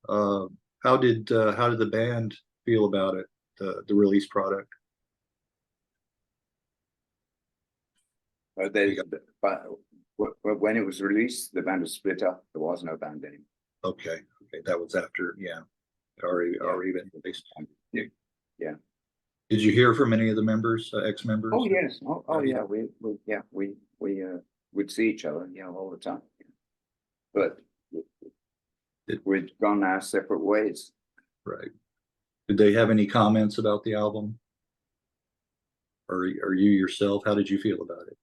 How did the band feel about it, the release product? When it was released, the band was split up. There was no band anymore. Okay, that was after, already been released. Yeah. Did you hear from any of the members, ex-members? Oh yes. Yeah. We would see each other, all the time. But we'd gone our separate ways. Right. Did they have any comments about the album? Or you yourself, how did you feel about it?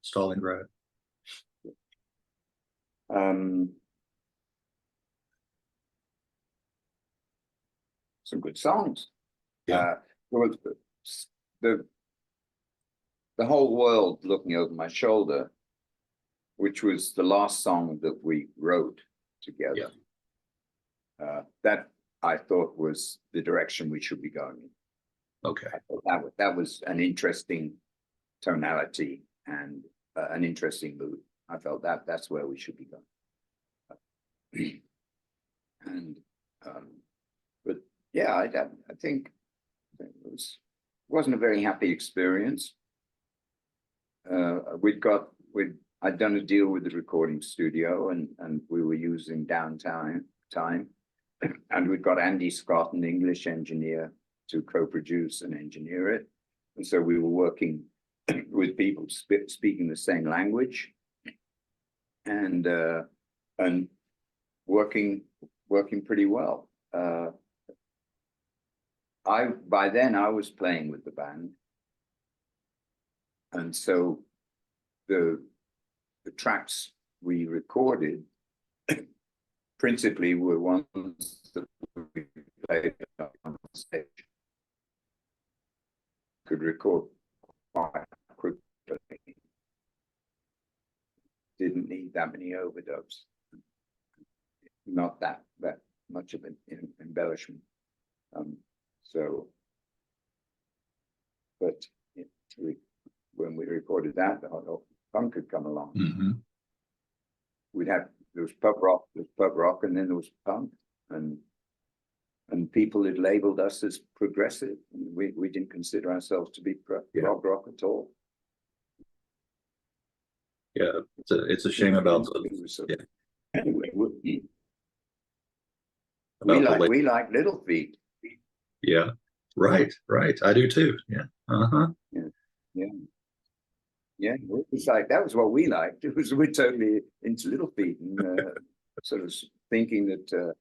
Stalingrad. Some good songs. Yeah. The whole world looking over my shoulder, which was the last song that we wrote together. Yeah. That I thought was the direction we should be going in. Okay. I thought that was an interesting tonality and an interesting mood. I felt that's where we should be going. And but yeah, I think it wasn't a very happy experience. I'd done a deal with the recording studio and we were using downtime time, and we'd got Andy Scott, an English engineer, to co-produce and engineer it. And so we were working with people speaking the same language and working pretty well. By then I was playing with the band, and so the tracks we recorded principally were ones that we played on stage. Could record quite quickly. Didn't need that many overdubs. Not that much of an embellishment. But when we recorded that, the whole punk had come along. Mm-hmm. There was pub rock, and then there was punk, and people had labeled us as progressive. We didn't consider ourselves to be prog rock at all. Yeah, it's a shame about anyway. about the late. we like Little Feat. Yeah, right, right. I do too. Yeah. Uh-huh. Yeah, yeah, yeah. It was like that was what we liked. It was we're totally into Little Feat and sort of thinking that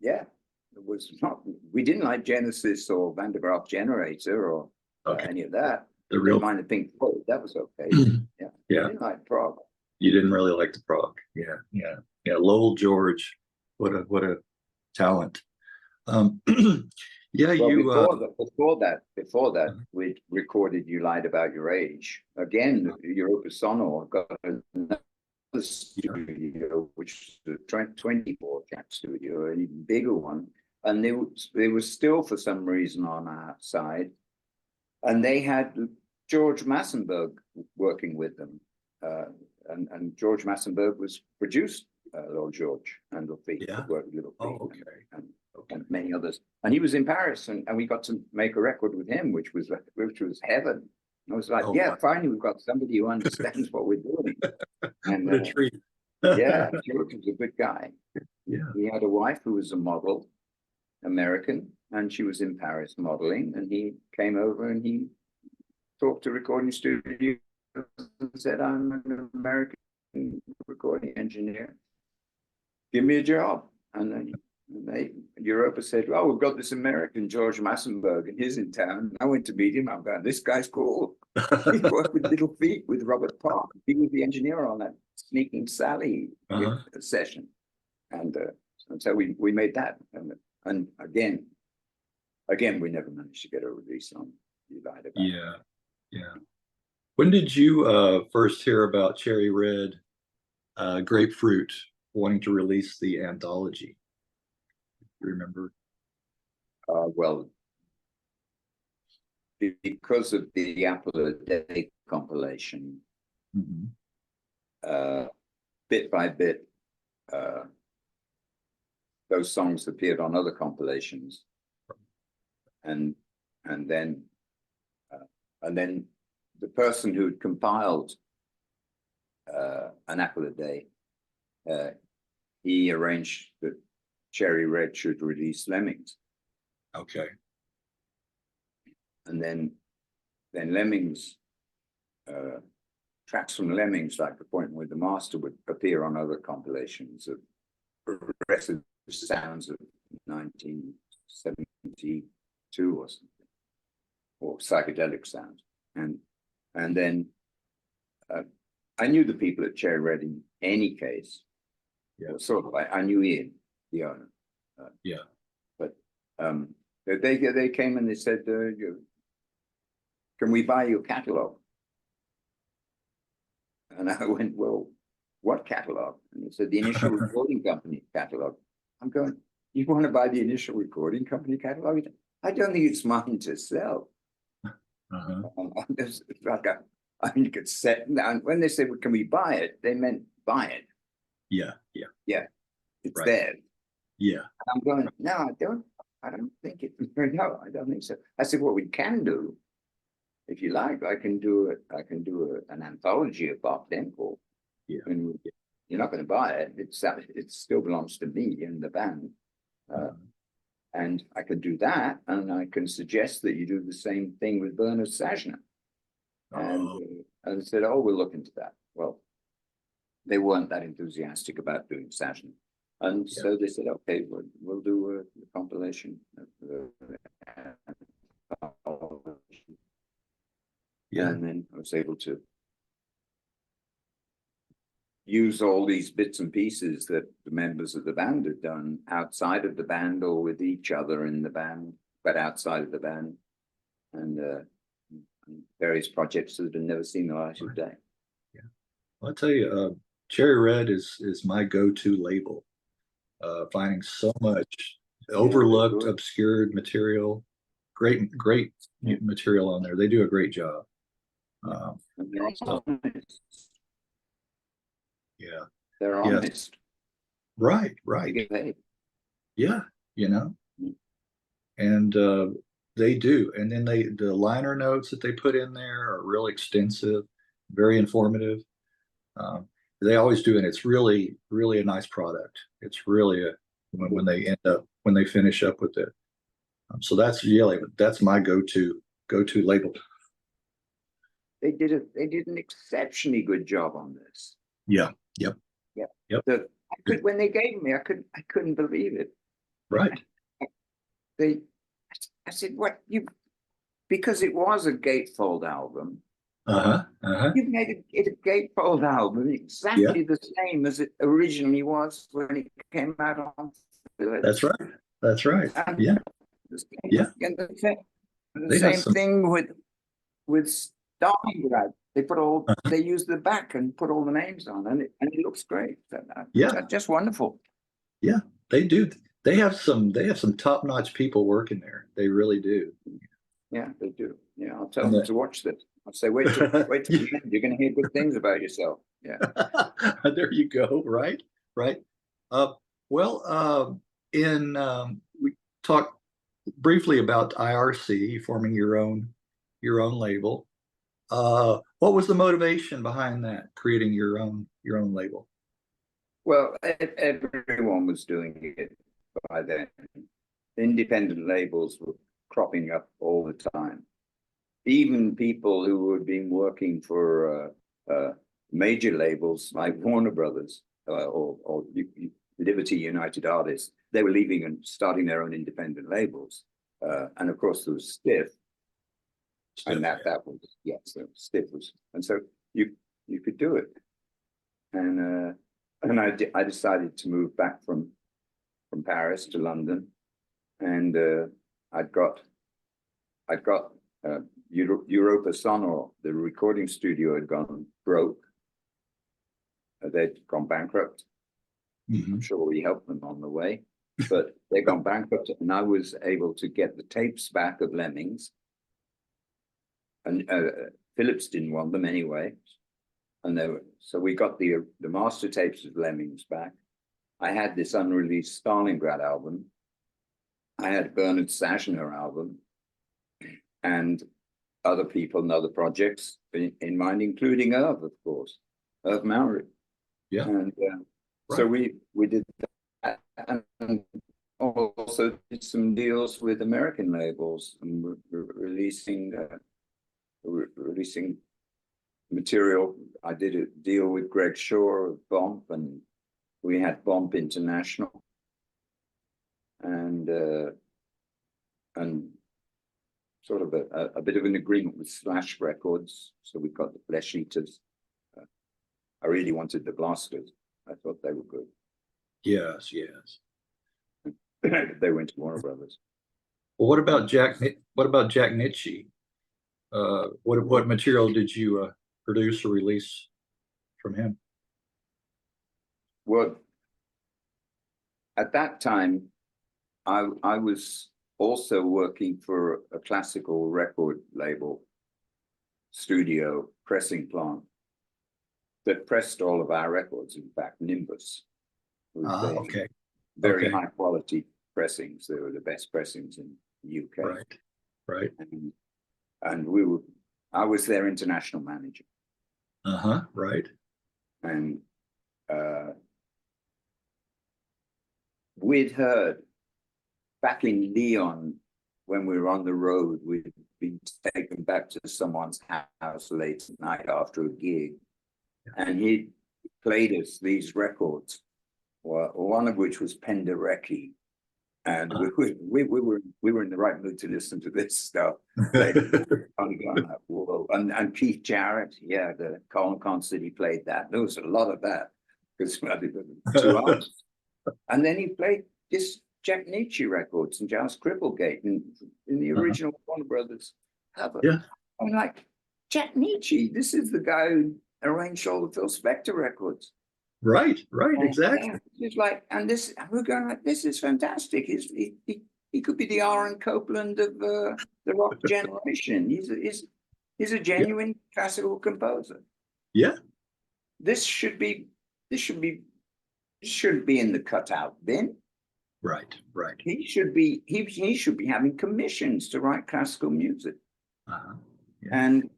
yeah, it was not. We didn't like Genesis or Van der Graaf Generator or Okay. any of that. The We real. didn't mind the Pink Floyd. That was okay. Yeah, we Yeah. didn't like prog. You didn't really like the prog. Yeah, yeah, yeah. Lowell George, what a talent. Yeah, Well, you. before that, we recorded "You Lied About Your Age." Again, Europa Sonor got another studio, which was a 24-track studio, an even bigger one, and they were still for some reason on our side, and they had George Massenburg working with them, and George Massenburg was produced Lord George and Little Feat, Yeah. worked with Little Feat, Oh, okay. and many others. And he was in Paris, and we got to make a record with him, which was heaven. I was like, Oh, yeah, wow. finally we've got somebody who understands what we're doing. And What a treat. yeah, George was a good guy. Yeah. He had a wife who was a model, American, and she was in Paris modeling. And he came over and he talked to recording studios and said, "I'm an American recording engineer. Give me a job." And then Europa said, "Oh, we've got this American George Massenburg, and he's in town." I went to meet him. I'm going, "This guy's cool." He worked with Little Feat with Robert Park. He was the engineer on that Sneaking Sally session, and so we made that. And again, we never managed to get a release on You Lied About. Yeah, yeah. When did you first hear about Cherry Red Grapefruit wanting to release the anthology? You remember? Well, because of the Apple a Day compilation, bit by bit, those songs appeared on other compilations, and then the person who'd compiled an Apple a Day, he arranged that Cherry Red should release Lemmings. Okay. And then Lemmings, tracks from Lemmings, like Appointment with the Master, would appear on other compilations of progressive sounds of 1972 or something, or psychedelic sounds. And then I knew the people at Cherry Red in any case. Yeah. Well, sort of. I knew Ian, the owner. Yeah. But they came and they said, "Can we buy your catalog?" And I went, "Well, what catalog?" And they said, "The Initial Recording Company catalog." I'm going, "You want to buy the Initial Recording Company catalog?" "I don't think it's mine to sell." It's like you could set down. When they said, "Well, can we buy it?" they meant buy it. Yeah. It's Right. there. Yeah. I'm going, "No, I don't think it." "No, I don't think so." I said, "What we can do, if you like, I can do an anthology of Bachdenkel. Yeah. And you're not going to buy it. It still belongs to me and the band. And I could do that, and I can suggest that you do the same thing with Bernard Sajner." And I said, "Oh, we'll look into that." Well, they weren't that enthusiastic about doing Sajner. And so they said, "Okay, we'll do a compilation." Yeah. And then I was able to use all these bits and pieces that the members of the band had done outside of the band or with each other in the band, but outside of the band, and various projects that had never seen the light of day. Yeah. Well, I'll tell you, Cherry Red is my go-to label. Finding so much overlooked, obscured material, great material on there. They do a great job. And they're honest. Yeah. They're honest. Right. Yeah, and they do. And then the liner notes that they put in there are real extensive, very informative. they always do, and it's really, really a nice product. It's really when they when they finish up with it. So that's my go-to label. They did an exceptionally good job on this. Yeah. Yep. Yeah. Yep. When they gave me, I couldn't believe it. Right. I said, what you, because it was a gatefold album. You've made it a gatefold album exactly the same as it originally was when it came out on Philips. That's right. That's right. And Yeah. Yeah. And the same thing with Stalingrad. They used the back and put all the names on, and it looks great. Yeah. Just wonderful. Yeah, they do. They have some top-notch people working there. They really do. Yeah, they do. Yeah, I'll tell them to watch this. I'll say, wait till the end. You're going to hear good things about yourself. Yeah. There you go. Right. Right. We talked briefly about IRC forming your own label. What was the motivation behind that, creating your own label? Well, everyone was doing it by then. Independent labels were cropping up all the time. Even people who had been working for major labels like Warner Brothers or Liberty United Artists, they were leaving and starting their own independent labels. And of course, there was Stiff. And that was, so Stiff was, and so you could do it. And I decided to move back from Paris to London, and I'd got Europa Sonor, the recording studio, had gone broke. They'd gone bankrupt. I'm sure we helped them on the way, but they'd gone bankrupt, and I was able to get the tapes back of Lemmings, and Philips didn't want them anyway. And so we got the master tapes of Lemmings back. I had this unreleased Stalingrad album. I had Bernard Sachner album, and other people and other projects in mind, including Irv, of course, Irv Mowry. Yeah. And so we did that, and also did some deals with American labels, and releasing material. I did a deal with Greg Shaw of Bomp, and we had Bomp International, and sort of a bit of an agreement with Slash Records. So we got the Flesh Eaters. I really wanted the Blasters. I thought they were good. Yes. They went to Warner Brothers. Well, what about Jack Nitzsche? What material did you produce or release from him? Well, at that time, I was also working for a classical record label studio pressing plant that pressed all of our records. In fact, Nimbus. Okay. Very high quality pressings. They were the best pressings in the UK. Right. And I was their international manager. Right. And we'd heard back in Lyon, when we were on the road, we'd been taken back to someone's house late at night after a gig, and he played us these records, one of which was Penderecki, and we were in the right mood to listen to this stuff. And Keith Jarrett, the Colin Concert, he played that. There was a lot of that because 2 hours. And then he played this Jack Nitzsche records and Giles Cripplegate in the original Warner Brothers cover. Yeah. I'm like, Jack Nitzsche, this is the guy who arranged all the Phil Spector records. Right, exactly. It's like, and we're going like, this is fantastic. He could be the Aaron Copland of the rock generation. He's a genuine classical composer. Yeah. This shouldn't be in the cutout bin. Right. He should be having commissions to write classical music. And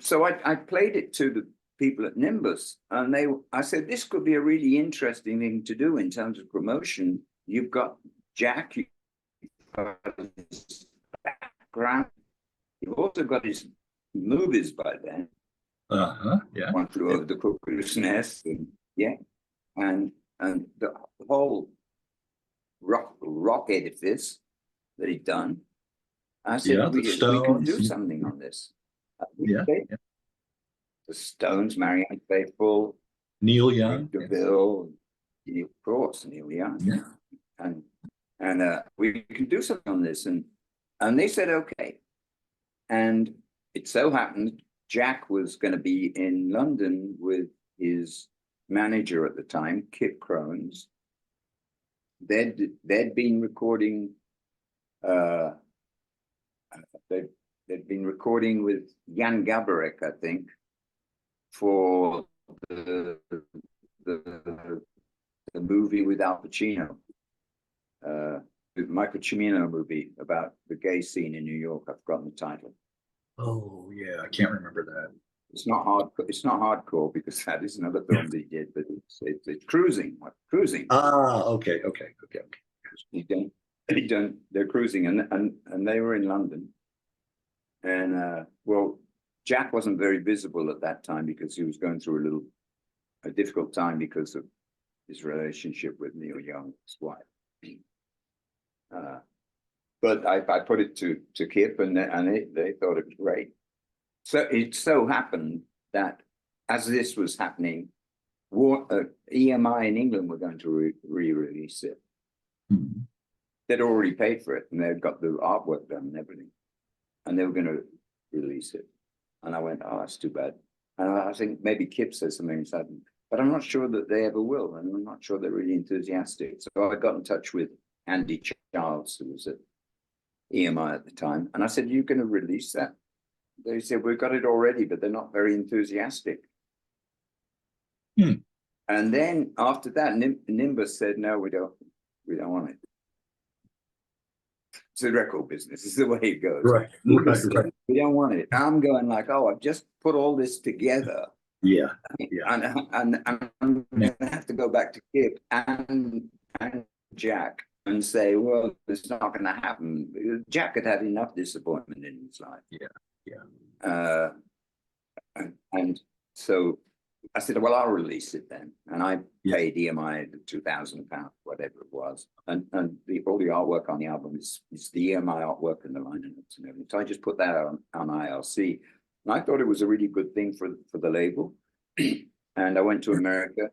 so I played it to people at Nimbus, and I said, this could be a really interesting thing to do in terms of promotion. You've got Jack, you've got his background, you've also got his movies by then. Yeah. One Flew Over the Cuckoo's Nest, and the whole rock edifice that he'd done. I said, Yeah, we the can do Stones. something on this. Yeah. The Stones, Marianne Faithfull, Neil Young. DeVille, of course, Neil Young. Yeah. And we can do something on this. And they said, okay. And it so happened Jack was going to be in London with his manager at the time, Kip Crones. They'd been recording they'd been recording with Jan Gabarek, I think, for the movie with Al Pacino, the Michael Cimino movie about the gay scene in New York. I've forgotten the title. Oh yeah, I can't remember that. It's not hardcore. It's not hardcore because that is another film that he did, but it's cruising. Cruising. Okay. They're cruising, and they were in London, and well, Jack wasn't very visible at that time because he was going through a difficult time because of his relationship with Neil Young's wife. But I put it to Kip, and they thought it was great. So it so happened that as this was happening, EMI in England were going to re-release it. Mm-hmm. They'd already paid for it, and they'd got the artwork done and everything, and they were going to release it. And I went, oh, that's too bad. And I think maybe Kip says something sudden, but I'm not sure that they ever will, and I'm not sure they're really enthusiastic. So I got in touch with Andy Charles, who was at EMI at the time, and I said, "You're going to release that?" They said, "We've got it already, but they're not very enthusiastic." And then after that, Nimbus said, "No, we don't want it." It's the record business. It's the way it goes. Right. We don't want it. I'm going like, oh, I've just put all this together. Yeah. And I'm going to have to go back to Kip and Jack and say, well, it's not going to happen. Jack had had enough disappointment in his life. Yeah. And so I said, well, I'll release it then. And I paid EMI the £2,000, whatever it was. And all the artwork on the album is the EMI artwork and the liner notes and everything. So I just put that on ILC. And I thought it was a really good thing for the label. And I went to America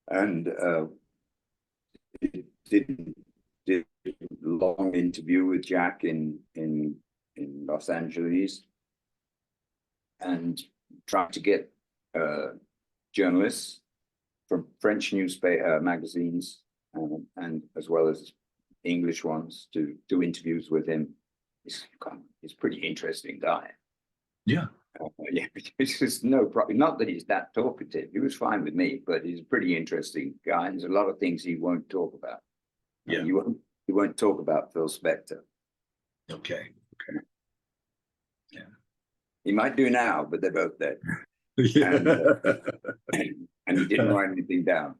and did a long interview with Jack in Los Angeles, and tried to get journalists from French newspaper magazines and as well as English ones to do interviews with him. He's a pretty interesting guy. Yeah. It's just no problem. Not that he's that talkative. He was fine with me, but he's a pretty interesting guy. And there's a lot of things he won't talk about. Yeah. He won't talk about Phil Spector. Okay. Yeah. He might do now, but they're both dead. Yeah. And he didn't write anything down.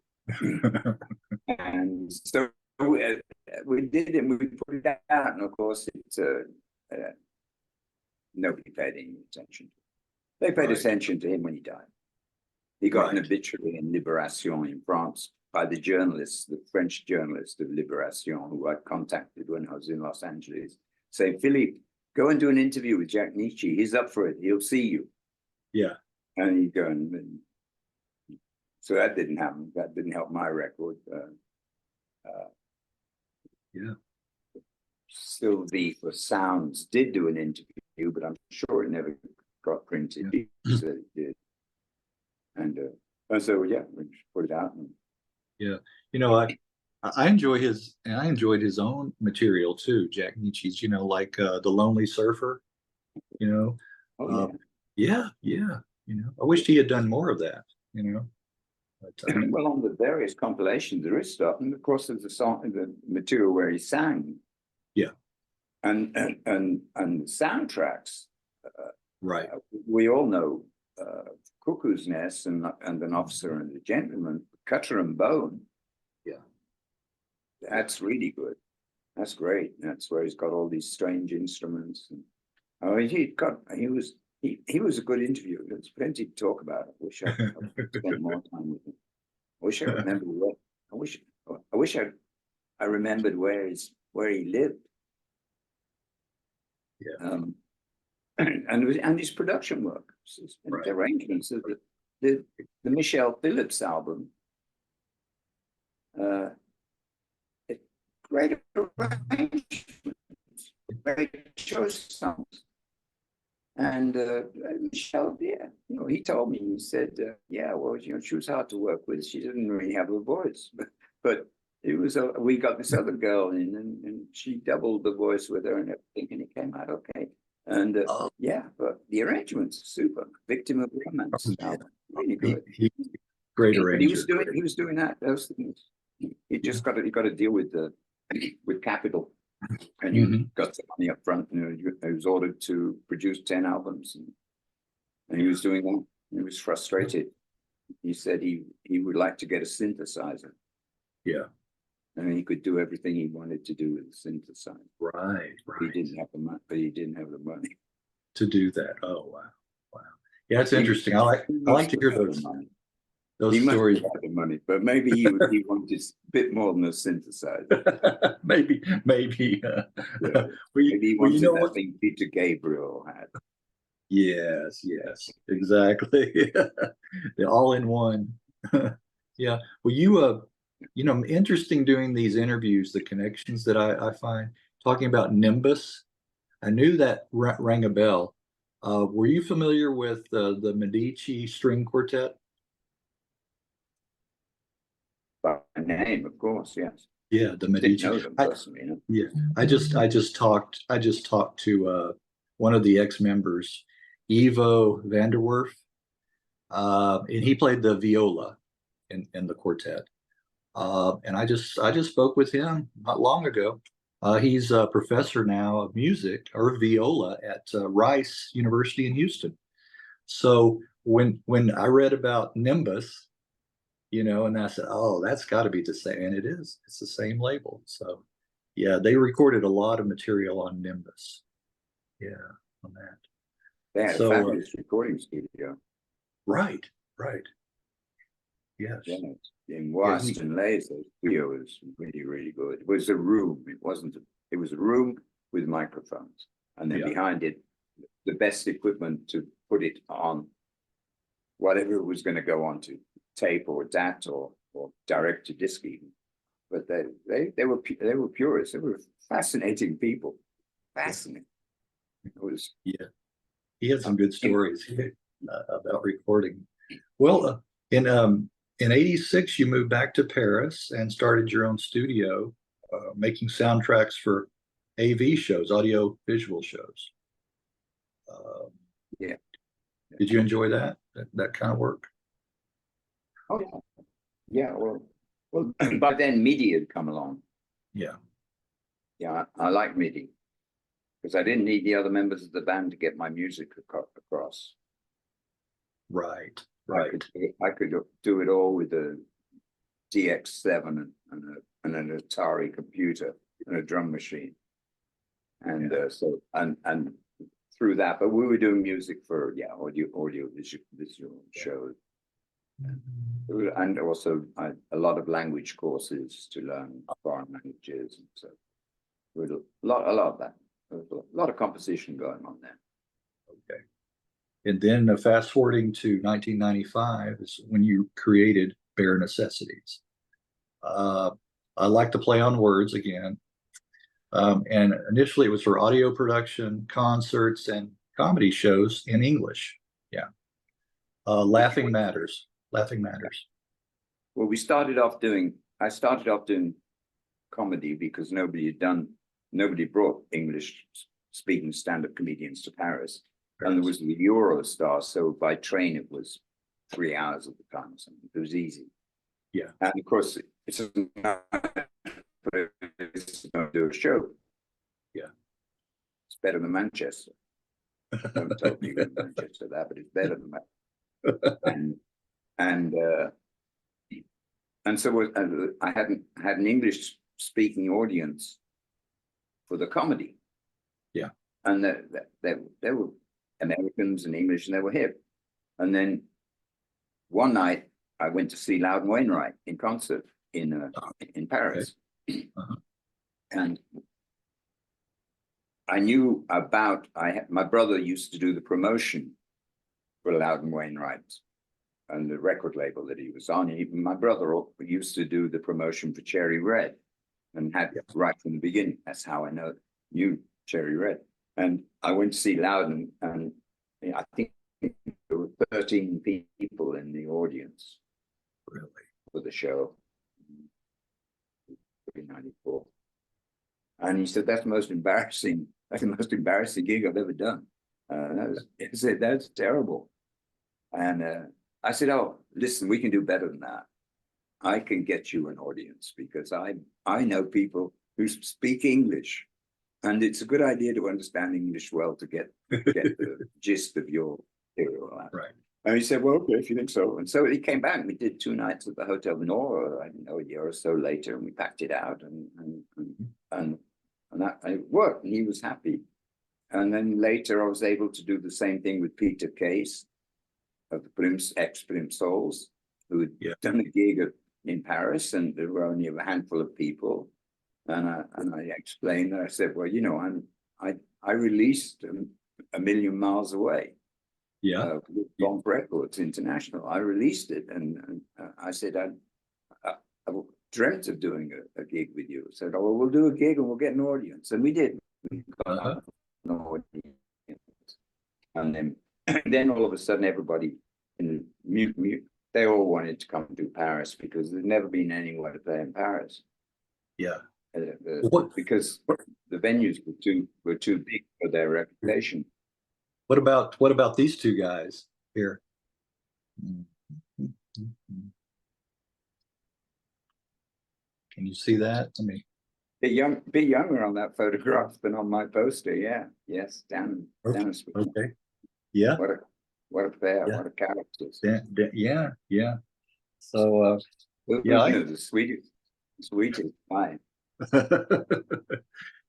And so we did it, and we put it out, and of course it's nobody paid any attention. They paid attention to him when he died. He got an obituary in Libération in France by the journalist, the French journalist of Libération, who I contacted when I was in Los Angeles, saying, Philippe, go and do an interview with Jack Nietzsche. He's up for it. He'll see you. Yeah. And you go and so that didn't happen. That didn't help my record. Yeah. Sylvie for Sounds did do an interview, but I'm sure it never got printed. He said it did. And so we put it out. And, yeah. You know, I enjoyed his own material too, Jack Nietzsche's, like The Lonely Surfer, yeah. I wished he had done more of that, But, well, on the various compilations, there is stuff, and of course, there's the material where he sang. Yeah. And the soundtracks. Right. We all know, of Cuckoo's Nest and An Officer and a Gentleman, Cutter and Bone. Yeah. That's really good. That's great. That's where he's got all these strange instruments. And, oh, he was a good interview. There's plenty to talk about. I wish I spent more time with him. I wish I remembered what. I wish I remembered where he lived. Yeah. And his production work, Right. the arrangements of the Michelle Phillips album. Great arrangements, great choice songs. And Michelle, yeah, he told me, he said, yeah, well, she was hard to work with. She didn't really have a voice, but it was, we got this other girl in and she doubled the voice with her and everything, and it came out okay. And yeah, but the arrangements are super. Victim of Romance album, really good. Great But arranger. he was doing those things. He just got to deal with capital, and you got some money up front. He was ordered to produce 10 albums, and he was doing that. He was frustrated. He said he would like to get a synthesizer. Yeah. And he could do everything he wanted to do with the synthesizer. Right. He didn't have the money, but he didn't have the money to do that. Oh wow. Wow. Yeah, it's interesting. I like to hear those stories. Have the money, but maybe he wanted a bit more than a synthesizer. maybe. Maybe he wanted that thing Peter Gabriel had. Yes, exactly. The all-in-one. Yeah. Well, interesting doing these interviews, the connections that I find, talking about Nimbus. I knew that rang a bell. Were you familiar with the Medici string quartet? By name, of course, yes. Yeah, the Medici. Didn't know them personally. Yeah, I just talked to one of the ex-members, Ivo Vanderwerf, and he played the viola in the quartet. And I just spoke with him not long ago. He's a professor now of music or viola at Rice University in Houston. So when I read about Nimbus, and I said, oh, that's got to be the same, and it is. It's the same label. So yeah, they recorded a lot of material on Nimbus. Yeah, on that. They had a fabulous recording studio. Right. Yes. Yeah, in Washington Laser, the studio was really, really good. It was a room. It was a room with microphones, and then behind it, the best equipment to put it on whatever it was going to go on to, tape or DAT or direct to disc even. But they were purists. They were fascinating people. Fascinating. It was. Yeah, he had some good stories about recording. Well, in '86, you moved back to Paris and started your own studio, making soundtracks for AV shows, audio visual shows. Yeah. Did you enjoy that kind of work? Oh yeah. Well, by then MIDI had come along. Yeah. Yeah, I like MIDI because I didn't need the other members of the band to get my music across. Right. I could do it all with a DX7 and an Atari computer and a drum machine, and so through that. But we were doing music for audio visual shows, and also a lot of language courses to learn foreign languages, and so with a lot of that. There was a lot of composition going on there. Okay. And then fast forwarding to 1995 is when you created Bare Necessities. I like to play on words again. And initially it was for audio production, concerts, and comedy shows in English. Yeah. Laughing Matters. Well, I started off doing comedy because nobody brought English speaking stand-up comedians to Paris. And there was the Eurostar, so by train it was 3 hours at the time or something. It was easy. Yeah. And of course it's not do a show. Yeah. It's better than Manchester. Don't tell me Manchester that, but it's better than that. and and so I had an English speaking audience for the comedy. Yeah. And they were Americans and English, and they were hip. And then one night I went to see Loudon Wainwright in concert in Paris. Okay. Uh-huh. And I knew about, my brother used to do the promotion for Loudon Wainwright and the record label that he was on. My brother used to do the promotion for Cherry Red and had right from the beginning. That's how I knew Cherry Red. And I went to see Loudon, and I think there were 13 people in the audience. Really? For the show. 1994. And he said, that's the most embarrassing gig I've ever done. He said, that's terrible. And I said, oh, listen, we can do better than that. I can get you an audience because I know people who speak English, and it's a good idea to understand English well to get the gist of your material. Right. And he said, well, okay, if you think so. And so he came back, and we did 2 nights at the Hotel Nora, I don't know, a year or so later, and we packed it out, and that it worked, and he was happy. And then later I was able to do the same thing with Peter Case of the ex-Blimp Souls, who had done a gig in Paris, and there were only a handful of people. And I explained that. I said, well, you know, I released A Million Miles Away. Yeah. With Bomb Records International. I released it, and I said, I dreamt of doing a gig with you. I said, oh, well, we'll do a gig and we'll get an audience. And we did. We got an audience. And then all of a sudden, everybody in they all wanted to come to Paris because there'd never been anywhere to play in Paris. Yeah. Because the venues were too big for their reputation. What about these 2 guys here? Can you see that? I mean, bit younger on that photograph than on my poster. Yeah. Yes. Down. Okay. Yeah. What a pair. Yeah. What a characters. Yeah. So the sweetest fine.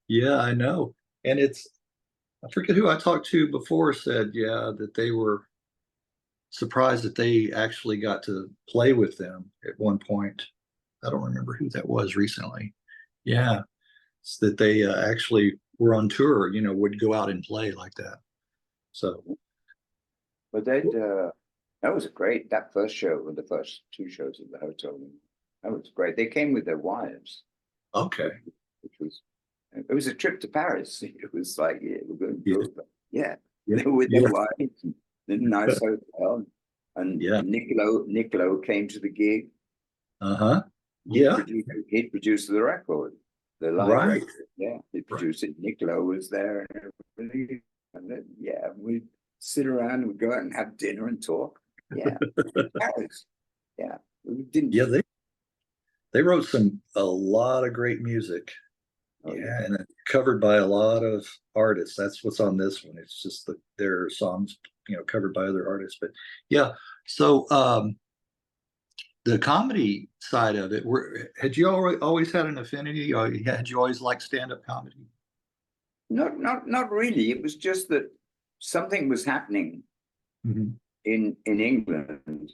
yeah, I know. And I forget who I talked to before said, that they were surprised that they actually got to play with them at one point. I don't remember who that was recently. Yeah. It's that they actually were on tour, would go out and play like that. So. But that was great. That first show, or the first 2 shows at the hotel room, that was great. They came with their wives. Okay. It was a trip to Paris. It was like, yeah, we're going to go. Yeah. They were with their wives in a nice hotel. And Niccolo came to the gig. Uh-huh. Yeah. He produced the record, the live record. Yeah, he produced it. Niccolo was there and everything. And then, we'd sit around and we'd go out and have dinner and talk. Yeah. Paris. Yeah. We didn't. Yeah, they wrote a lot of great music. And it's covered by a lot of artists. That's what's on this one. It's just their songs, covered by other artists. But yeah, so the comedy side of it, had you always had an affinity, or had you always liked stand-up comedy? Not really. It was just that something was happening in England,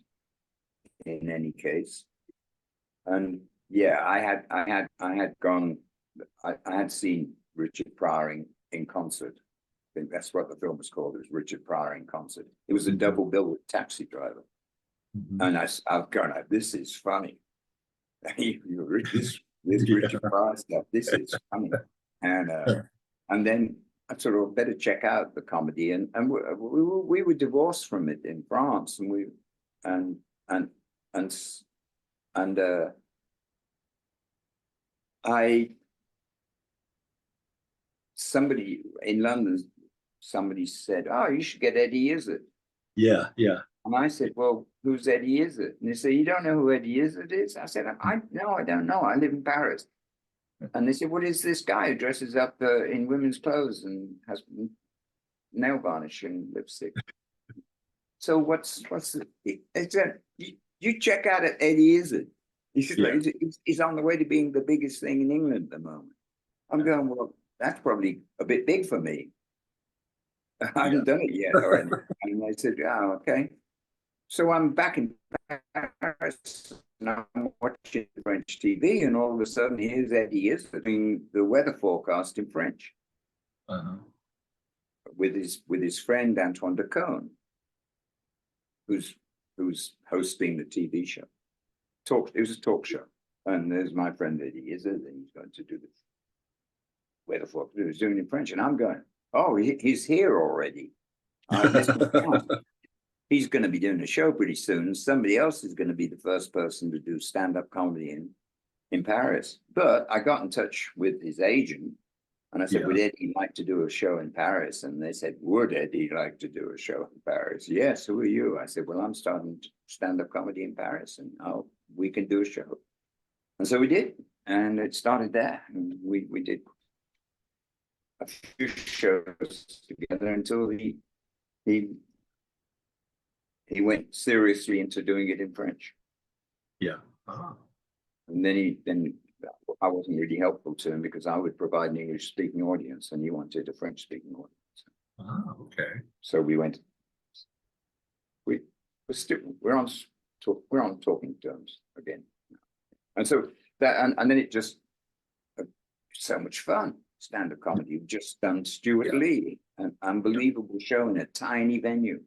in any case. And I had seen Richard Pryor in concert. I think that's what the film was called. It was Richard Pryor in concert. It was a double bill with Taxi Driver. And I've gone, this is funny. This Richard Pryor stuff, this is funny. And then I sort of better check out the comedy. And we were divorced from it in France, and somebody in London, somebody said, oh, you should get Eddie Izzard. Yeah. And I said, well, who's Eddie Izzard? And they said, you don't know who Eddie Izzard is? I said, no, I don't know. I live in Paris. And they said, what is this guy who dresses up in women's clothes and has nail varnish and lipstick? so it's you check out at Eddie Izzard. He said, Yeah. he's on the way to being the biggest thing in England at the moment. I'm going, well, that's probably a bit big for me. I haven't done it yet or anything. And they said, oh, okay. So I'm back in Paris and I'm watching French TV, and all of a sudden here's Eddie Izzard doing the weather forecast in French Uh-huh. with his friend Antoine de Caunes, who's hosting the TV show. It was a talk show, and there's my friend Eddie Izzard, and he's going to do the weather forecast. He was doing it in French, and I'm going, oh, he's here already. He's going to be doing a show pretty soon. Somebody else is going to be the first person to do stand-up comedy in Paris. But I got in touch with his agent, and I said, would Eddie like to do a show in Paris? And they said, would Eddie like to do a show in Paris? Yes, who are you? I said, well, I'm starting stand-up comedy in Paris, and we can do a show. And so we did, and it started there. And we did a few shows together until he went seriously into doing it in French. Yeah. Ah. And then I wasn't really helpful to him because I would provide an English speaking audience and he wanted a French speaking audience. Ah, okay. So we're on talking terms again. And so and then it just so much fun. Stand-up comedy. You've just done Stuart Lee, an unbelievable show in a tiny venue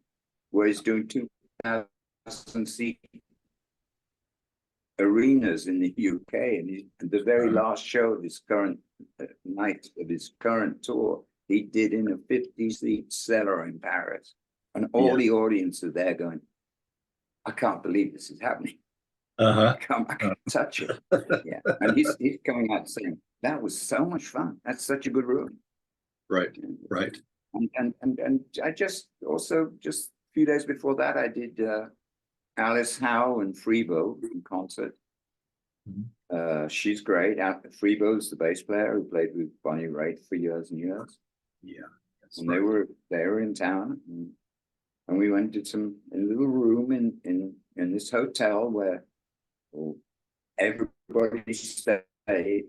where he's doing 2,000 seat arenas in the UK, and the very last show of his current night of his current tour, he did in a 50-seat cellar in Paris, and all the audience are there going, "I can't believe this is happening. I can't touch it." Yeah, and he's coming out saying, "That was so much fun. That's such a good room." Right. And I just a few days before that, I did Alice Howe and Freebo in concert. Mm-hmm. She's great. Freebo's the bass player who played with Bonnie Raitt for years and years. Yeah. And they were in town, and we went to in a little room in this hotel where everybody stayed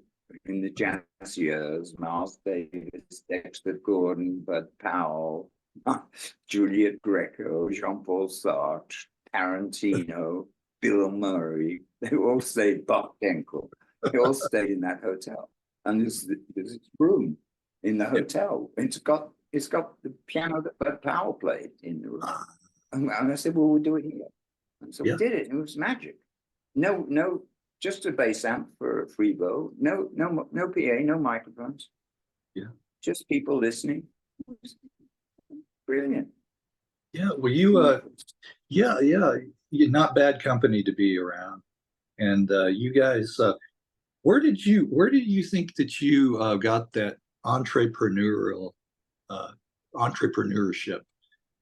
in the jazz years. Miles Davis, Dexter Gordon, Bud Powell, Juliet Greco, Jean-Paul Sartre, Tarantino, Bill Murray. They all stayed, Bachdenkel. They all stayed in that hotel. And there's this room in the hotel. It's got the piano that Bud Powell played in the room. And I said, well, we'll do it here. And so we did it. It was magic. No, just a bass amp for a Freebo. No PA, no microphones. Yeah. Just people listening. Brilliant. Yeah. Well, you're not bad company to be around. And you guys, where did you think that you got that entrepreneurship?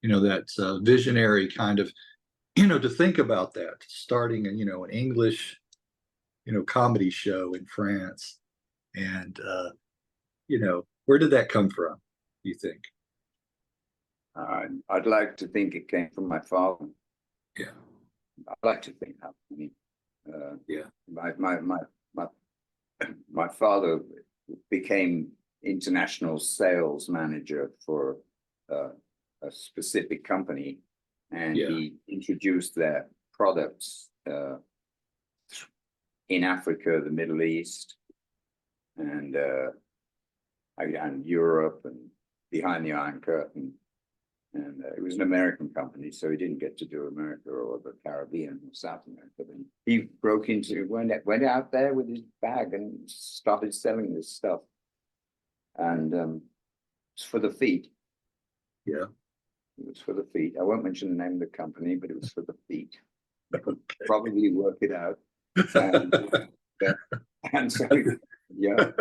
That visionary kind of, to think about that, starting an English, comedy show in France, and where did that come from, you think? I'd like to think it came from my father. Yeah. I'd like to think that. I mean, yeah. My father became international sales manager for a specific company, and he introduced their products in Africa, the Middle East, and Europe, and behind the Iron Curtain. And it was an American company, so he didn't get to do America or the Caribbean or South America. But he went out there with his bag and started selling this stuff. And it's for the feet. Yeah. It was for the feet. I won't mention the name of the company, but it was for the feet. You could probably work it out. And so, yeah,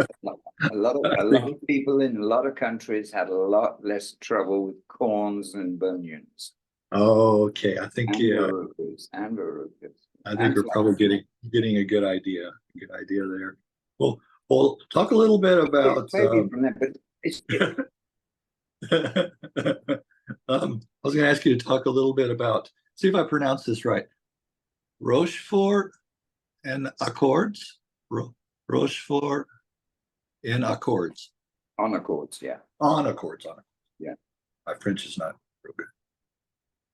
a lot of people in a lot of countries had a lot less trouble with corns and bunions. Oh, okay. I think verrucas. I think we're probably getting a good idea there. Well, talk a little bit about maybe from that, but it's I was going to ask you to talk a little bit about, see if I pronounce this right. Rochefort and accords. Rochefort in accords. On accords, yeah. On accords. On accords. Yeah. My French is not real good.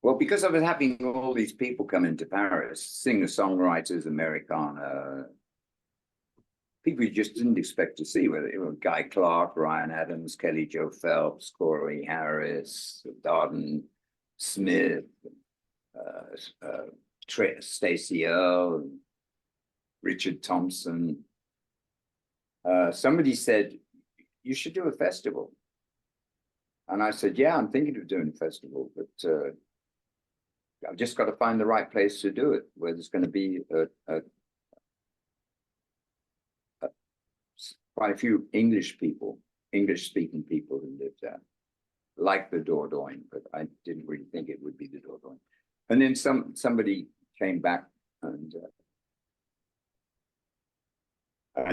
Well, because I was having all these people come into Paris, singer-songwriters, Americana, people you just didn't expect to see, whether it was Guy Clark, Ryan Adams, Kelly Joe Phelps, Corey Harris, Darden Smith, Stacey Earle, Richard Thompson. Somebody said, you should do a festival. And I said, yeah, I'm thinking of doing a festival, but I've just got to find the right place to do it, where there's going to be quite a few English-speaking people who live there, like the Dordogne, but I didn't really think it would be the Dordogne. And then somebody came back and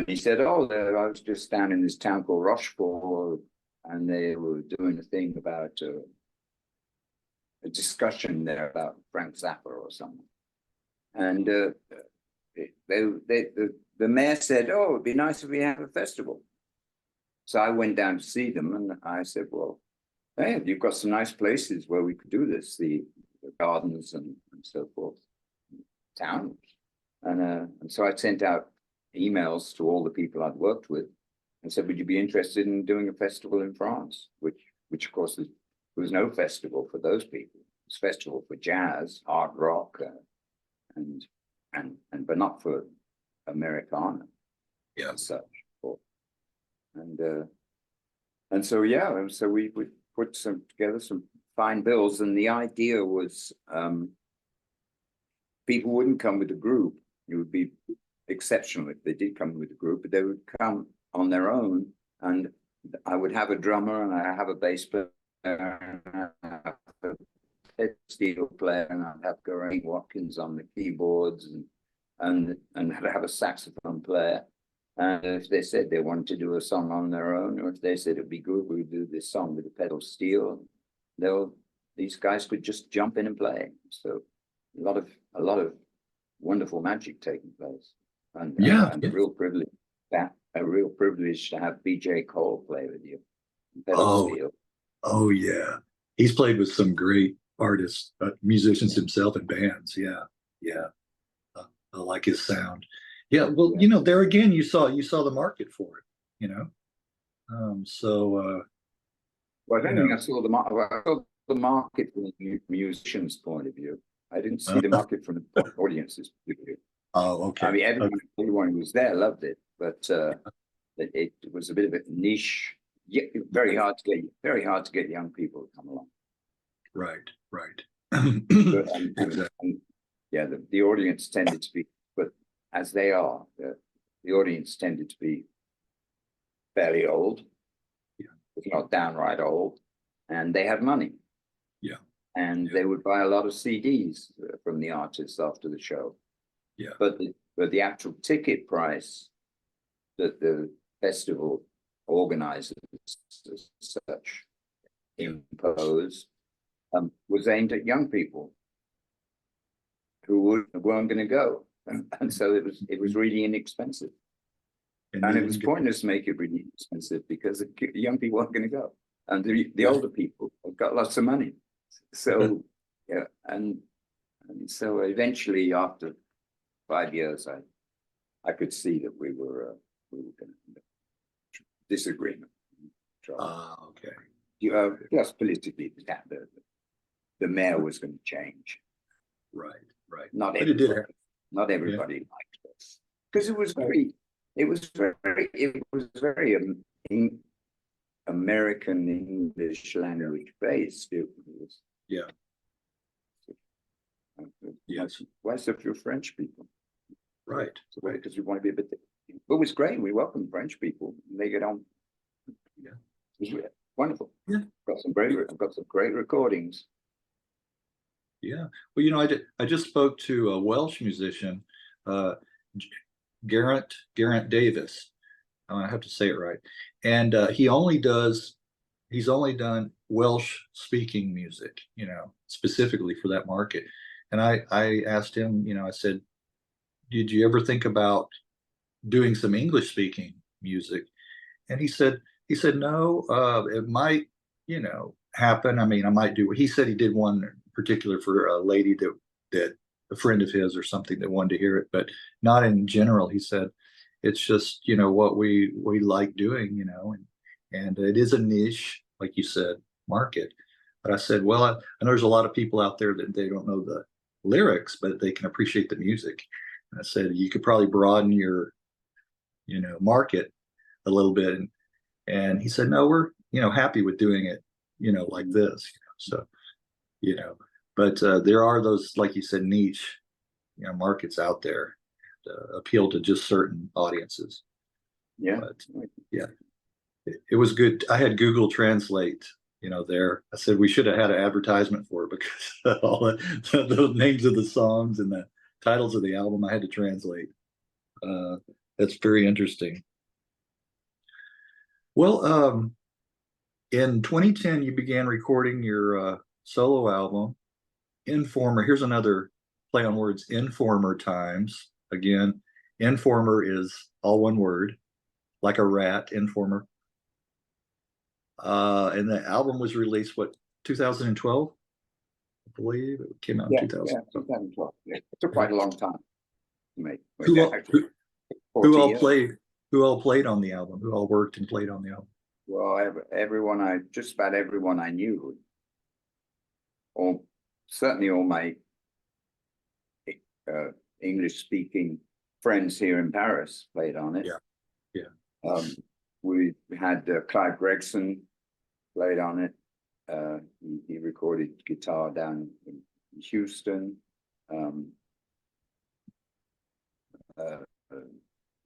he said, oh, I was just down in this town called Rochefort, and they were doing a thing about a discussion there about Frank Zappa or something. And the mayor said, oh, it'd be nice if we have a festival. So I went down to see them, and I said, well, hey, you've got some nice places where we could do this, the gardens and so forth, towns. And so I sent out emails to all the people I'd worked with and said, would you be interested in doing a festival in France? Which of course, there was no festival for those people. It was a festival for jazz, hard rock, but not for Americana, yeah, and such. And so yeah, so we put together some fine bills, and the idea was people wouldn't come with a group. It would be exceptional if they did come with a group, but they would come on their own, and I would have a drummer and I have a bass player and I have a steel player, and I'd have Geraint Watkins on the keyboards and I'd have a saxophone player. And if they said they wanted to do a song on their own, or if they said it'd be good, we'd do this song with the pedal steel, these guys could just jump in and play. So a lot of wonderful magic taking place. And a real privilege to have BJ Cole play with you. Pedal steel. Oh yeah. He's played with some great artists, musicians himself and bands. Yeah. I like his sound. Yeah, well, there again, you saw the market for it, Well, I don't think I saw the market from the musician's point of view. I didn't see the market from the audience's point of view. Oh, okay. I mean, everyone who was there loved it, but it was a bit of a niche. Yeah, very hard to get young people to come along. Right. And yeah, the audience tended to be, but as they are, the audience tended to be fairly old, if not downright old, and they had money. Yeah. And they would buy a lot of CDs from the artists after the show. Yeah. But the actual ticket price that the festival organizers as such imposed was aimed at young people who weren't going to go, and so it was really inexpensive, and it was pointless to make it really expensive because the young people weren't going to go, and the older people got lots of money. So yeah, and so eventually, after 5 years, I could see that we were going to disagreement. Okay. Just politically, the mayor was going to change. Right. Not everybody liked this because it was very American English language based. It was, Yes. Why so few French people? Right. Because we want to be a bit. It was great. We welcome French people. They get on. Yeah. It was wonderful. Yeah. I've got some great recordings. Yeah. Well, I just spoke to a Welsh musician, Geraint Davis. I have to say it right. And he's only done Welsh speaking music, specifically for that market. And I asked him, I said, did you ever think about doing some English speaking music? And he said, no, it might, happen. I mean, I might do. He said he did one in particular for a lady that a friend of his or something that wanted to hear it, but not in general. He said, it's just, what we like doing, and it is a niche, like you said, market. But I said, well, I know there's a lot of people out there that they don't know the lyrics, but they can appreciate the music. And I said, you could probably broaden your, market a little bit. And he said, no, we're, happy with doing it, like this, so, but there are those, like you said, niche, markets out there that appeal to just certain audiences. Yeah. But yeah, it was good. I had Google Translate, there. I said we should have had an advertisement for it because all the names of the songs and the titles of the album I had to translate. That's very interesting. Well, in 2010, you began recording your solo album, Informer. Here's another play on words, Informer Times. Again, Informer is all one word, like a rat, Informer. And the album was released, 2012? I believe it came out in 2000. Yeah, 2012. Yeah. It took quite a long time to make. Who all, who, 40 who all years. who all played on the album? Who all worked and played on the album? Well, just about everyone I knew, or certainly all my English-speaking friends here in Paris played on it. Yeah. We had Clive Gregson played on it. He recorded guitar down in Houston.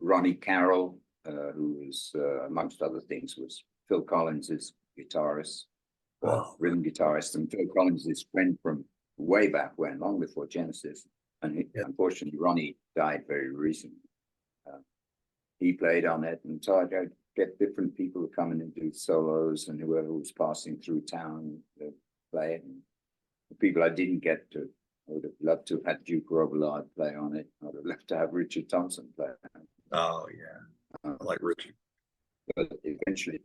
Ronnie Carroll, who was, amongst other things, was Phil Collins's guitarist, rhythm guitarist, and Phil Collins is friend from way back when, long before Genesis. And unfortunately, Ronnie died very recently. He played on it, and so I'd get different people to come in and do solos, and whoever was passing through town to play it. And the people I didn't get to, I would have loved to have had Duke Robillard play on it. I would have loved to have Richard Thompson play on it. Oh yeah, I like Richard. But eventually,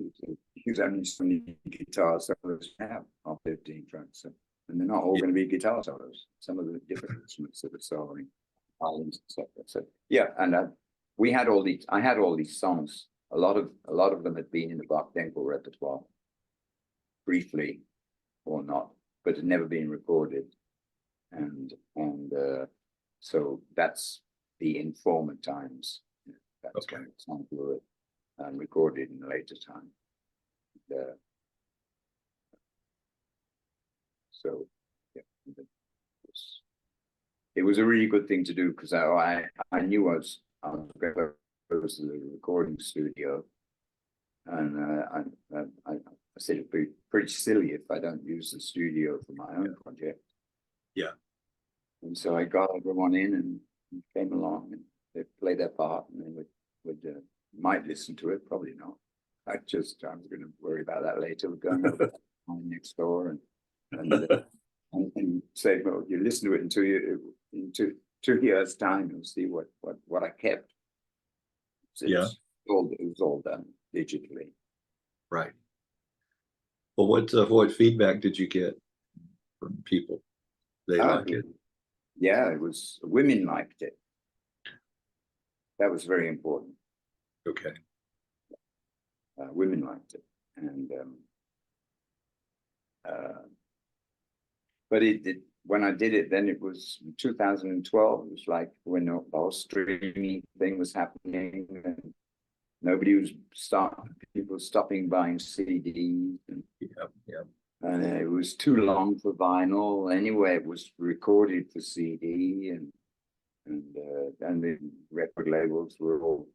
he was only so many guitar solos to have on 15 tracks, so, and they're not all going to be guitar solos. Some of the different instruments that are soloing, islands, etc. So yeah, and I had all these songs. A lot of them had been in the Bachdenkel repertoire, briefly or not, but had never been recorded, and so that's the Informer Times. That's when the songs were recorded in a later time. So yeah, it was a really good thing to do because I knew I was going to go to the recording studio, and I said it'd be pretty silly if I don't use the studio for my own project. Yeah. And so I got everyone in and came along, and they played their part, and they would might listen to it, probably not. I was going to worry about that later. We're going over next door and say, well, you listen to it in 2 years' time, you'll see what I kept. So it was all done digitally. Right. Well, what feedback did you get from people? They like it. Yeah, it was. Women liked it. That was very important. Okay. Women liked it, and but it when I did it, then it was 2012. It was like when the whole streaming thing was happening, and nobody was people stopping buying CDs. And, and it was too long for vinyl. Anyway, it was recorded for CD, and the record labels were all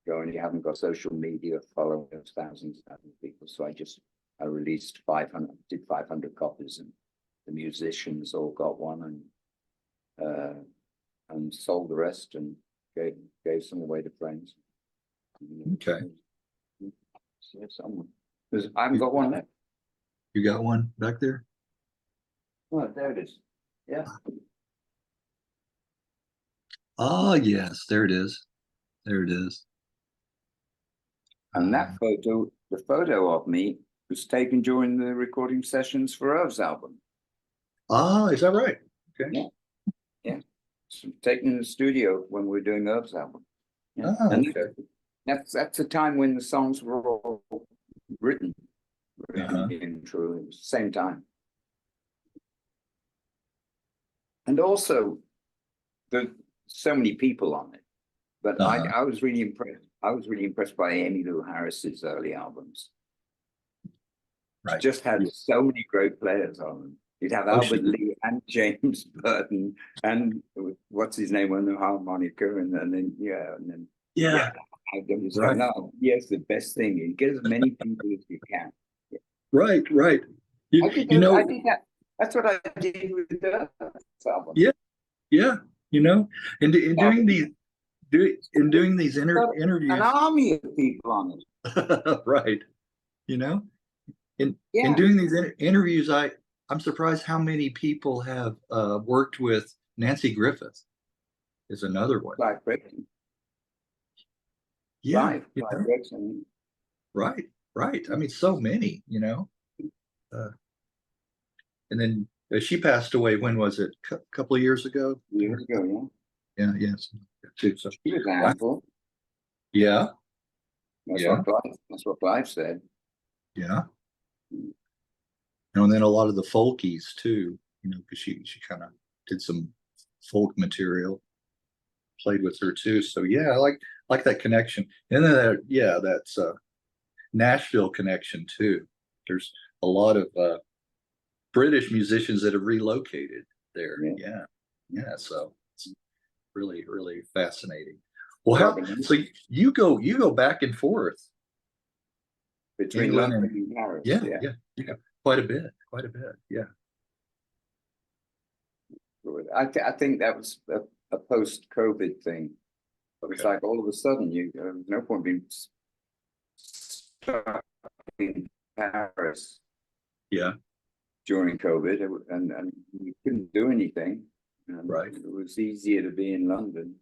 going, you haven't got social media following those thousands of people. So I released 500 copies, and the musicians all got one, and sold the rest, and gave some away to friends. Okay. I haven't got one left. You got one back there? Oh, there it is. Yeah. Oh, yes, there it is. There it is. And that photo, the photo of me was taken during the recording sessions for Irv's album. Is that right? Okay. Yeah. Yeah. So taken in the studio when we were doing Irv's album. Yeah. Oh, And okay. that's a time when the songs were all written. Uh-huh. In true, it was the same time. And also, there's so many people on it. But Uh-huh. I was really impressed. I was really impressed by Amy Lou Harris's early albums. She Right. just had so many great players on them. You'd have Oh, she Albert Lee and James Burton and what's his name on the harmonica, and then yeah, right. no, yes, the best thing. You get as many people as you can. Right, right. I did that. That's what I did with the album. Yeah, yeah. In doing these Got interviews, an army of people on it. right. You know, in Yeah, doing these interviews, I'm surprised how many people have worked with Nancy Griffith. Is another one. Clive Gregson. Yeah, Clive Gregson. right, right. I mean, so many. Uh, and then she passed away. When was it? A couple of years ago. Years ago, yeah. Yeah, yes. Too. So, She was a handful. yeah, That's yeah, that's what Clive said. yeah. And then a lot of the folkies too. Because she kind of did some folk material. Played with her too. So yeah, I like that connection. And then that's Nashville connection too. There's a lot of British musicians that have relocated there. Yeah. Yeah. So it's really, really fascinating. Well, so you go back and forth between England London and Paris. Yeah. Quite a bit. Yeah. I think that was a post-COVID thing. Okay. It's like all of a sudden no point being stuck in Paris. Yeah. During COVID, and we couldn't do anything. Right. It was easier to be in London.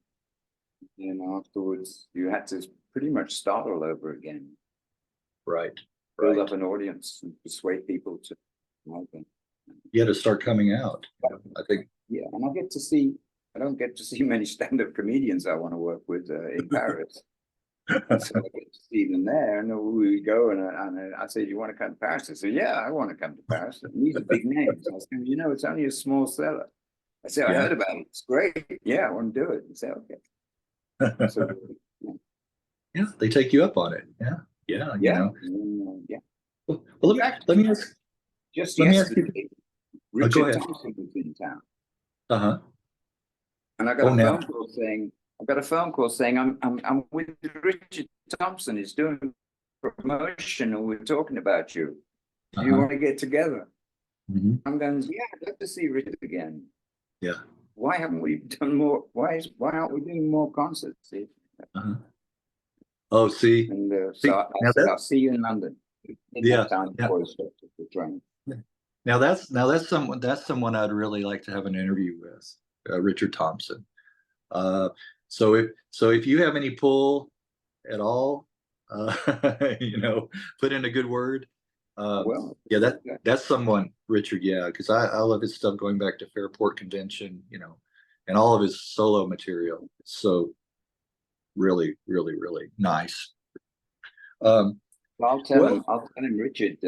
And afterwards, you had to pretty much start all over again. Right. Build up an audience and persuade people to like it. You had to start coming out. I think. Yeah, and I don't get to see many stand-up comedians I want to work with in Paris. So I get to see them there, and we go, and I say, "Do you want to come to Paris?" I say, "Yeah, I want to come to Paris." And these are big names. I said, "It's only a small cellar." I said, "I heard about it. It's great. Yeah, I want to do it." I said, "Okay." So, yeah, they take you up on it. Yeah. yeah. Well, let me ask. Just let me ask you. yesterday, Richard Thompson was in town. Uh-huh. And I got a phone call saying, I'm with Richard Thompson. He's doing promotion, and we're talking about you. Do you want to get together? Mm-hmm. I'm going, yeah, I'd love to see Richard again. Yeah. Why haven't we done more? Why aren't we doing more concerts? Uh-huh. Oh, see. And so I said, I'll see you in London. Yeah. Now that's someone I'd really like to have an interview with, Richard Thompson. So if you have any pull at all, put in a good word. Yeah, that's someone, Richard. Yeah, because I love his stuff going back to Fairport Convention, and all of his solo material. So really, really, really nice. I'll tell him, Richard.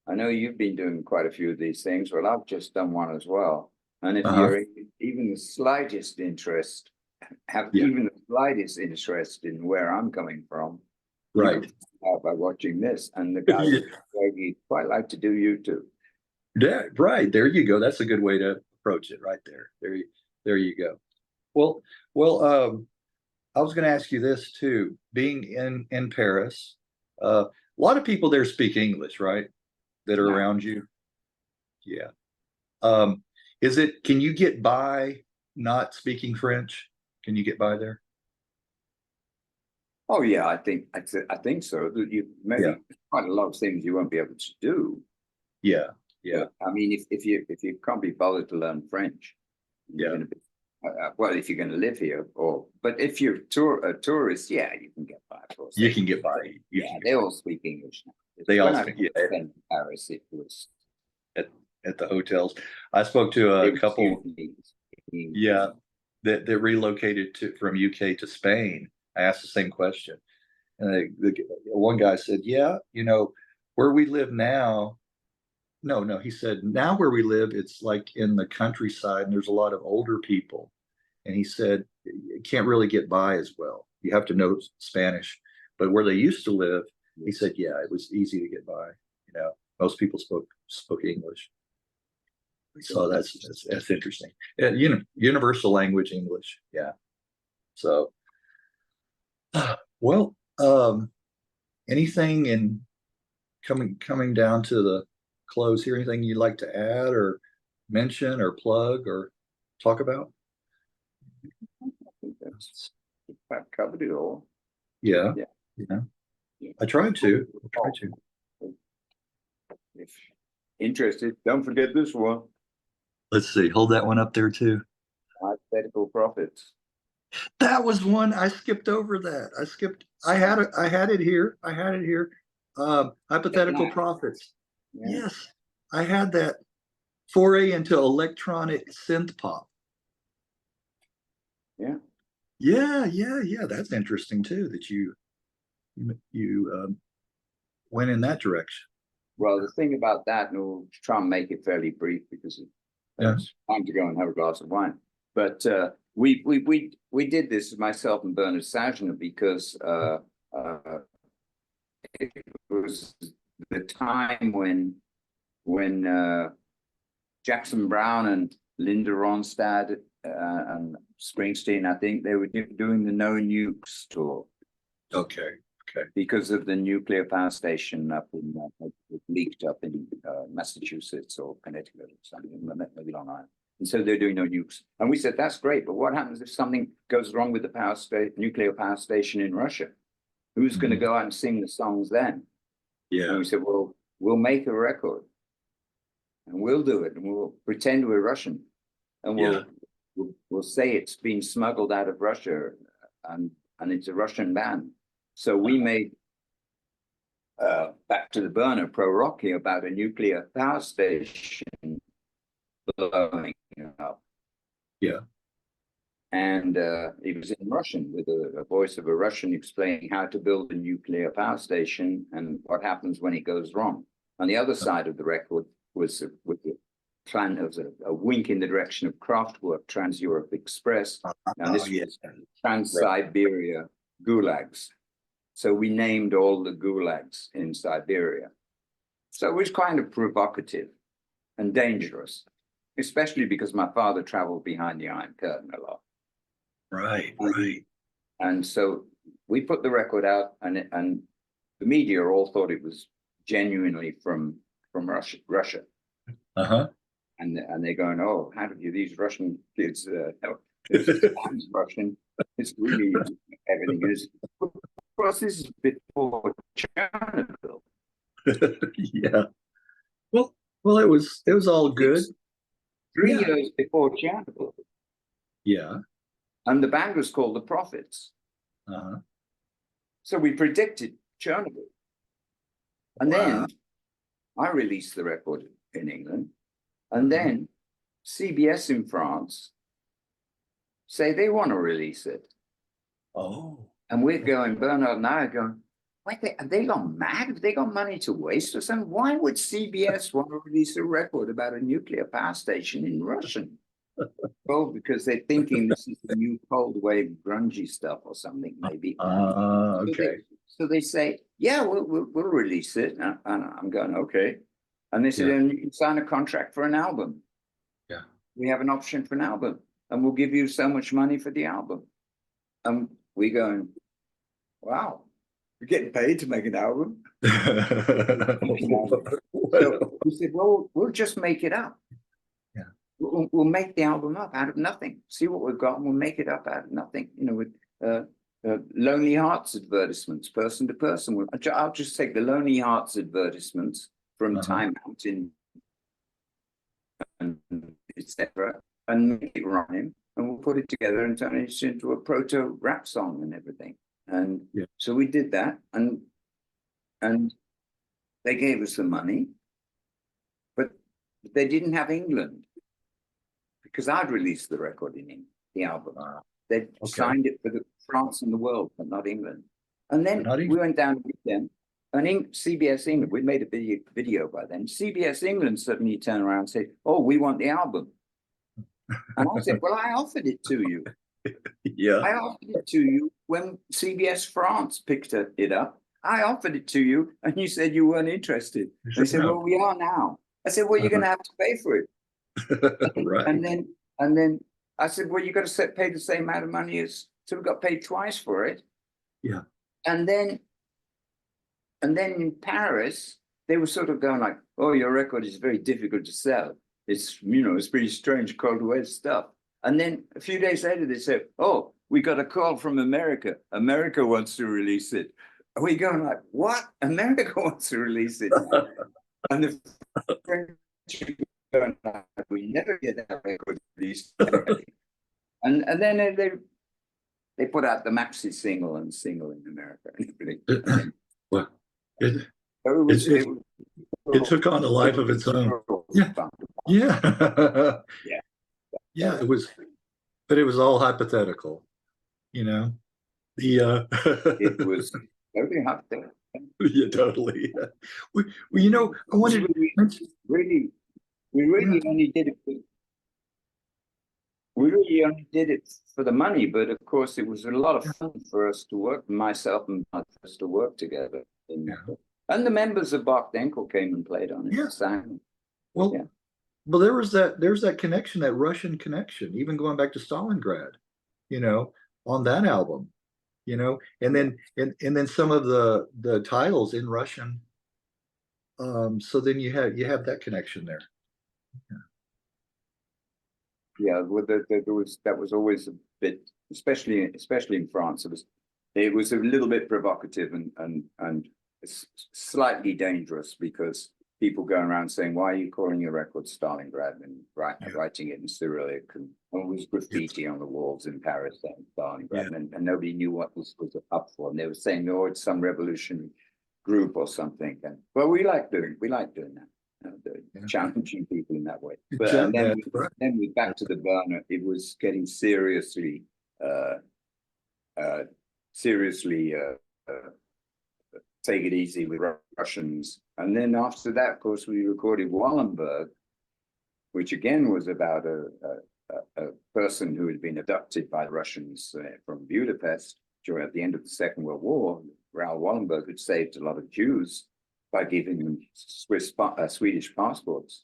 I know you've been doing quite a few of these things. Well, I've just done one as well. And if you're even the slightest interest, even the slightest interest in where I'm coming from, right? By watching this, and the guy would quite like to do you too. Yeah, right. There you go. That's a good way to approach it, right there. There you go. Well. I was going to ask you this too. Being in Paris, a lot of people there speak English, right? That are around you. Yeah. Can you get by not speaking French? Can you get by there? Oh yeah, I think so. You maybe quite a lot of things you won't be able to do, Yeah, yeah, I mean, if you can't be bothered to learn French, you're yeah. gonna be, well, if you're going to live here, but if you're a tourist, yeah, you can get by. Of course, You can get by. You yeah, can they get all speak English now. They When all I speak, yeah, spent in Paris, it was at the hotels. I spoke to they a were couple, usually speaking yeah, that relocated from UK to Spain. I asked the same question. And one guy said, yeah, where we live now, no, he said, now where we live, it's like in the countryside and there's a lot of older people. And he said, you can't really get by as well. You have to know Spanish. But where they used to live, he said, yeah, it was easy to get by. Most people spoke English. So that's interesting. Universal language English. Yeah. So, well, anything in coming down to the close here, anything you'd like to add or mention or plug or talk about? I think that's I've covered it all. Yeah. Yeah. Yeah. Yeah. I tried to. If interested, don't forget this one. Let's see. Hold that one up there too. Hypothetical profits. That was one I skipped over that. I had it here. Hypothetical profits. Yeah. Yes. I had that foray into electronic synth pop. Yeah. Yeah. That's interesting too, that you went in that direction. Well, the thing about that, and we'll try and make it fairly brief because it's time to go and have a glass of wine. But we did this, myself and Bernard Sajner, because it was the time when Jackson Browne and Linda Ronstadt and Springsteen, I think they were doing the No Nukes tour. Okay. Because of the nuclear power station up in it leaked up in Massachusetts or Connecticut or something, maybe Long Island. And so they're doing no nukes. And we said, that's great, but what happens if something goes wrong with the nuclear power station in Russia? Who's going to go out and sing the songs then? Yeah. And we said, well, we'll make a record and we'll do it and we'll pretend we're Russian and we'll say it's been smuggled out of Russia and it's a Russian band. So we made Back to the Burner pro-rocky about a nuclear power station blowing up. Yeah. And it was in Russian with a voice of a Russian explaining how to build a nuclear power station and what happens when it goes wrong. On the other side of the record was with the plan of a wink in the direction of Kraftwerk, Trans-Europe Express. Now this was Trans-Siberia gulags. So we named all the gulags in Siberia. So it was kind of provocative and dangerous, especially because my father traveled behind the Iron Curtain a lot. Right. And so we put the record out, and the media all thought it was genuinely from Russia. Uh-huh. And they're going, oh, how did you, these Russian kids, it's Russian. It's really everything is. Of course, this is before Chernobyl. Yeah. Well, it was all good. It's 3 years before Chernobyl. Yeah. And the band was called The Prophets. Uh-huh. So we predicted Chernobyl. And then I released the record in England. And then CBS in France say they want to release it. Oh. And we're going, Bernard and I are going, wait, have they gone mad? Have they got money to waste or something? Why would CBS want to release a record about a nuclear power station in Russian? Well, because they're thinking this is the new cold wave grungy stuff or something, maybe. Okay. So they say, yeah, we'll release it. And I'm going, okay. And they said, and you can sign a contract for an album. Yeah. We have an option for an album, and we'll give you so much money for the album. And we going, wow, you're getting paid to make an album? So we said, well, we'll just make it up. Yeah. We'll make the album up out of nothing. See what we've got, and we'll make it up out of nothing. With Lonely Hearts advertisements, person to person. I'll just take the Lonely Hearts advertisements from Uh-huh. Time Out in and etc. and make it rhyme, and we'll put it together and turn it into a proto rap song and everything. And Yeah. so we did that, and they gave us the money, but they didn't have England because I'd released the record in England, the album. They signed it for France and the world, but not England. And then we went down with them, and CBS England, we'd made a video by then. CBS England suddenly turned around and said, "Oh, we want the album." And I said, "Well, I offered it to you. Yeah. I offered it to you when CBS France picked it up. I offered it to you, and you said you weren't interested." They said, "Well, we are now." I said, "Well, you're going to have to pay for it." Right. And then I said, "Well, you got to pay the same amount of money as," so we got paid twice for it. Yeah. And then in Paris, they were sort of going like, "Oh, your record is very difficult to sell. It's, it's pretty strange cold wave stuff." And then a few days later, they said, "Oh, we got a call from America. America wants to release it." Are we going like, "What? America wants to release it?" And the French are going like, "We never get that record released." And then they put out the maxi single and single in America and everything. Well, it It took on a life of its own. Yeah. Yeah. Yeah, it was, but it was all hypothetical, The It was very hypothetical. Yeah, totally. Well, I wanted to mention. We really only did it. We really only did it for the money, but of course, it was a lot of fun for us to work, myself and my us to work together. And the members of Bachdenkel came and played on it. Yeah. Sang. Well, Yeah. well, there's that connection, that Russian connection, even going back to Stalingrad, on that album, and then some of the titles in Russian. So then you have that connection there. Yeah, well, that was always a bit, especially in France. It was a little bit provocative and slightly dangerous because people going around saying, "Why are you calling your record Stalingrad?" and writing it in Cyrillic, and always graffiti on the walls in Paris saying Stalingrad, and nobody knew what this was up for. And they were saying, "Oh, it's some revolutionary group or something." And well, we like doing that. Challenging people in that way. But then we back to the burner. It was getting seriously take it easy with Russians. And then after that, of course, we recorded Wallenberg, which again was about a person who had been abducted by the Russians from Budapest at the end of the Second World War. Raoul Wallenberg had saved a lot of Jews by giving them Swedish passports.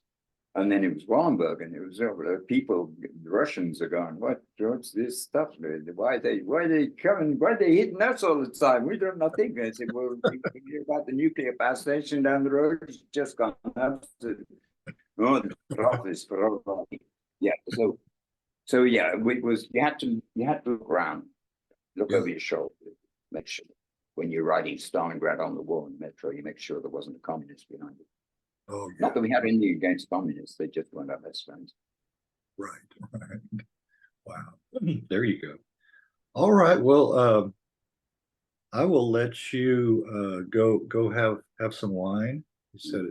And then it was Wallenberg, and it was people, the Russians are going, "What's this stuff? Why are they coming? Why are they hitting us all the time? We do nothing." I said, "Well, you hear about the nuclear power station down the road? It's just gone up to the office for yeah." So yeah, it was you had to look around, look over your shoulder, make sure when you're writing Stalingrad on the wall in the metro, you make sure there wasn't a communist behind it. Oh, yeah. Not that we had anything against communists, they just weren't our best friends. Right. Wow. There you go. All right. Well, I will let you go have some wine. You said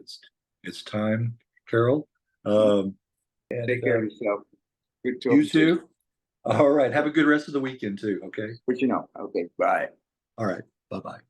it's time, Karel. Take care of yourself. Good talking You too. All right. Have a good rest of the weekend too. Okay. But okay, bye. All right. Bye-bye.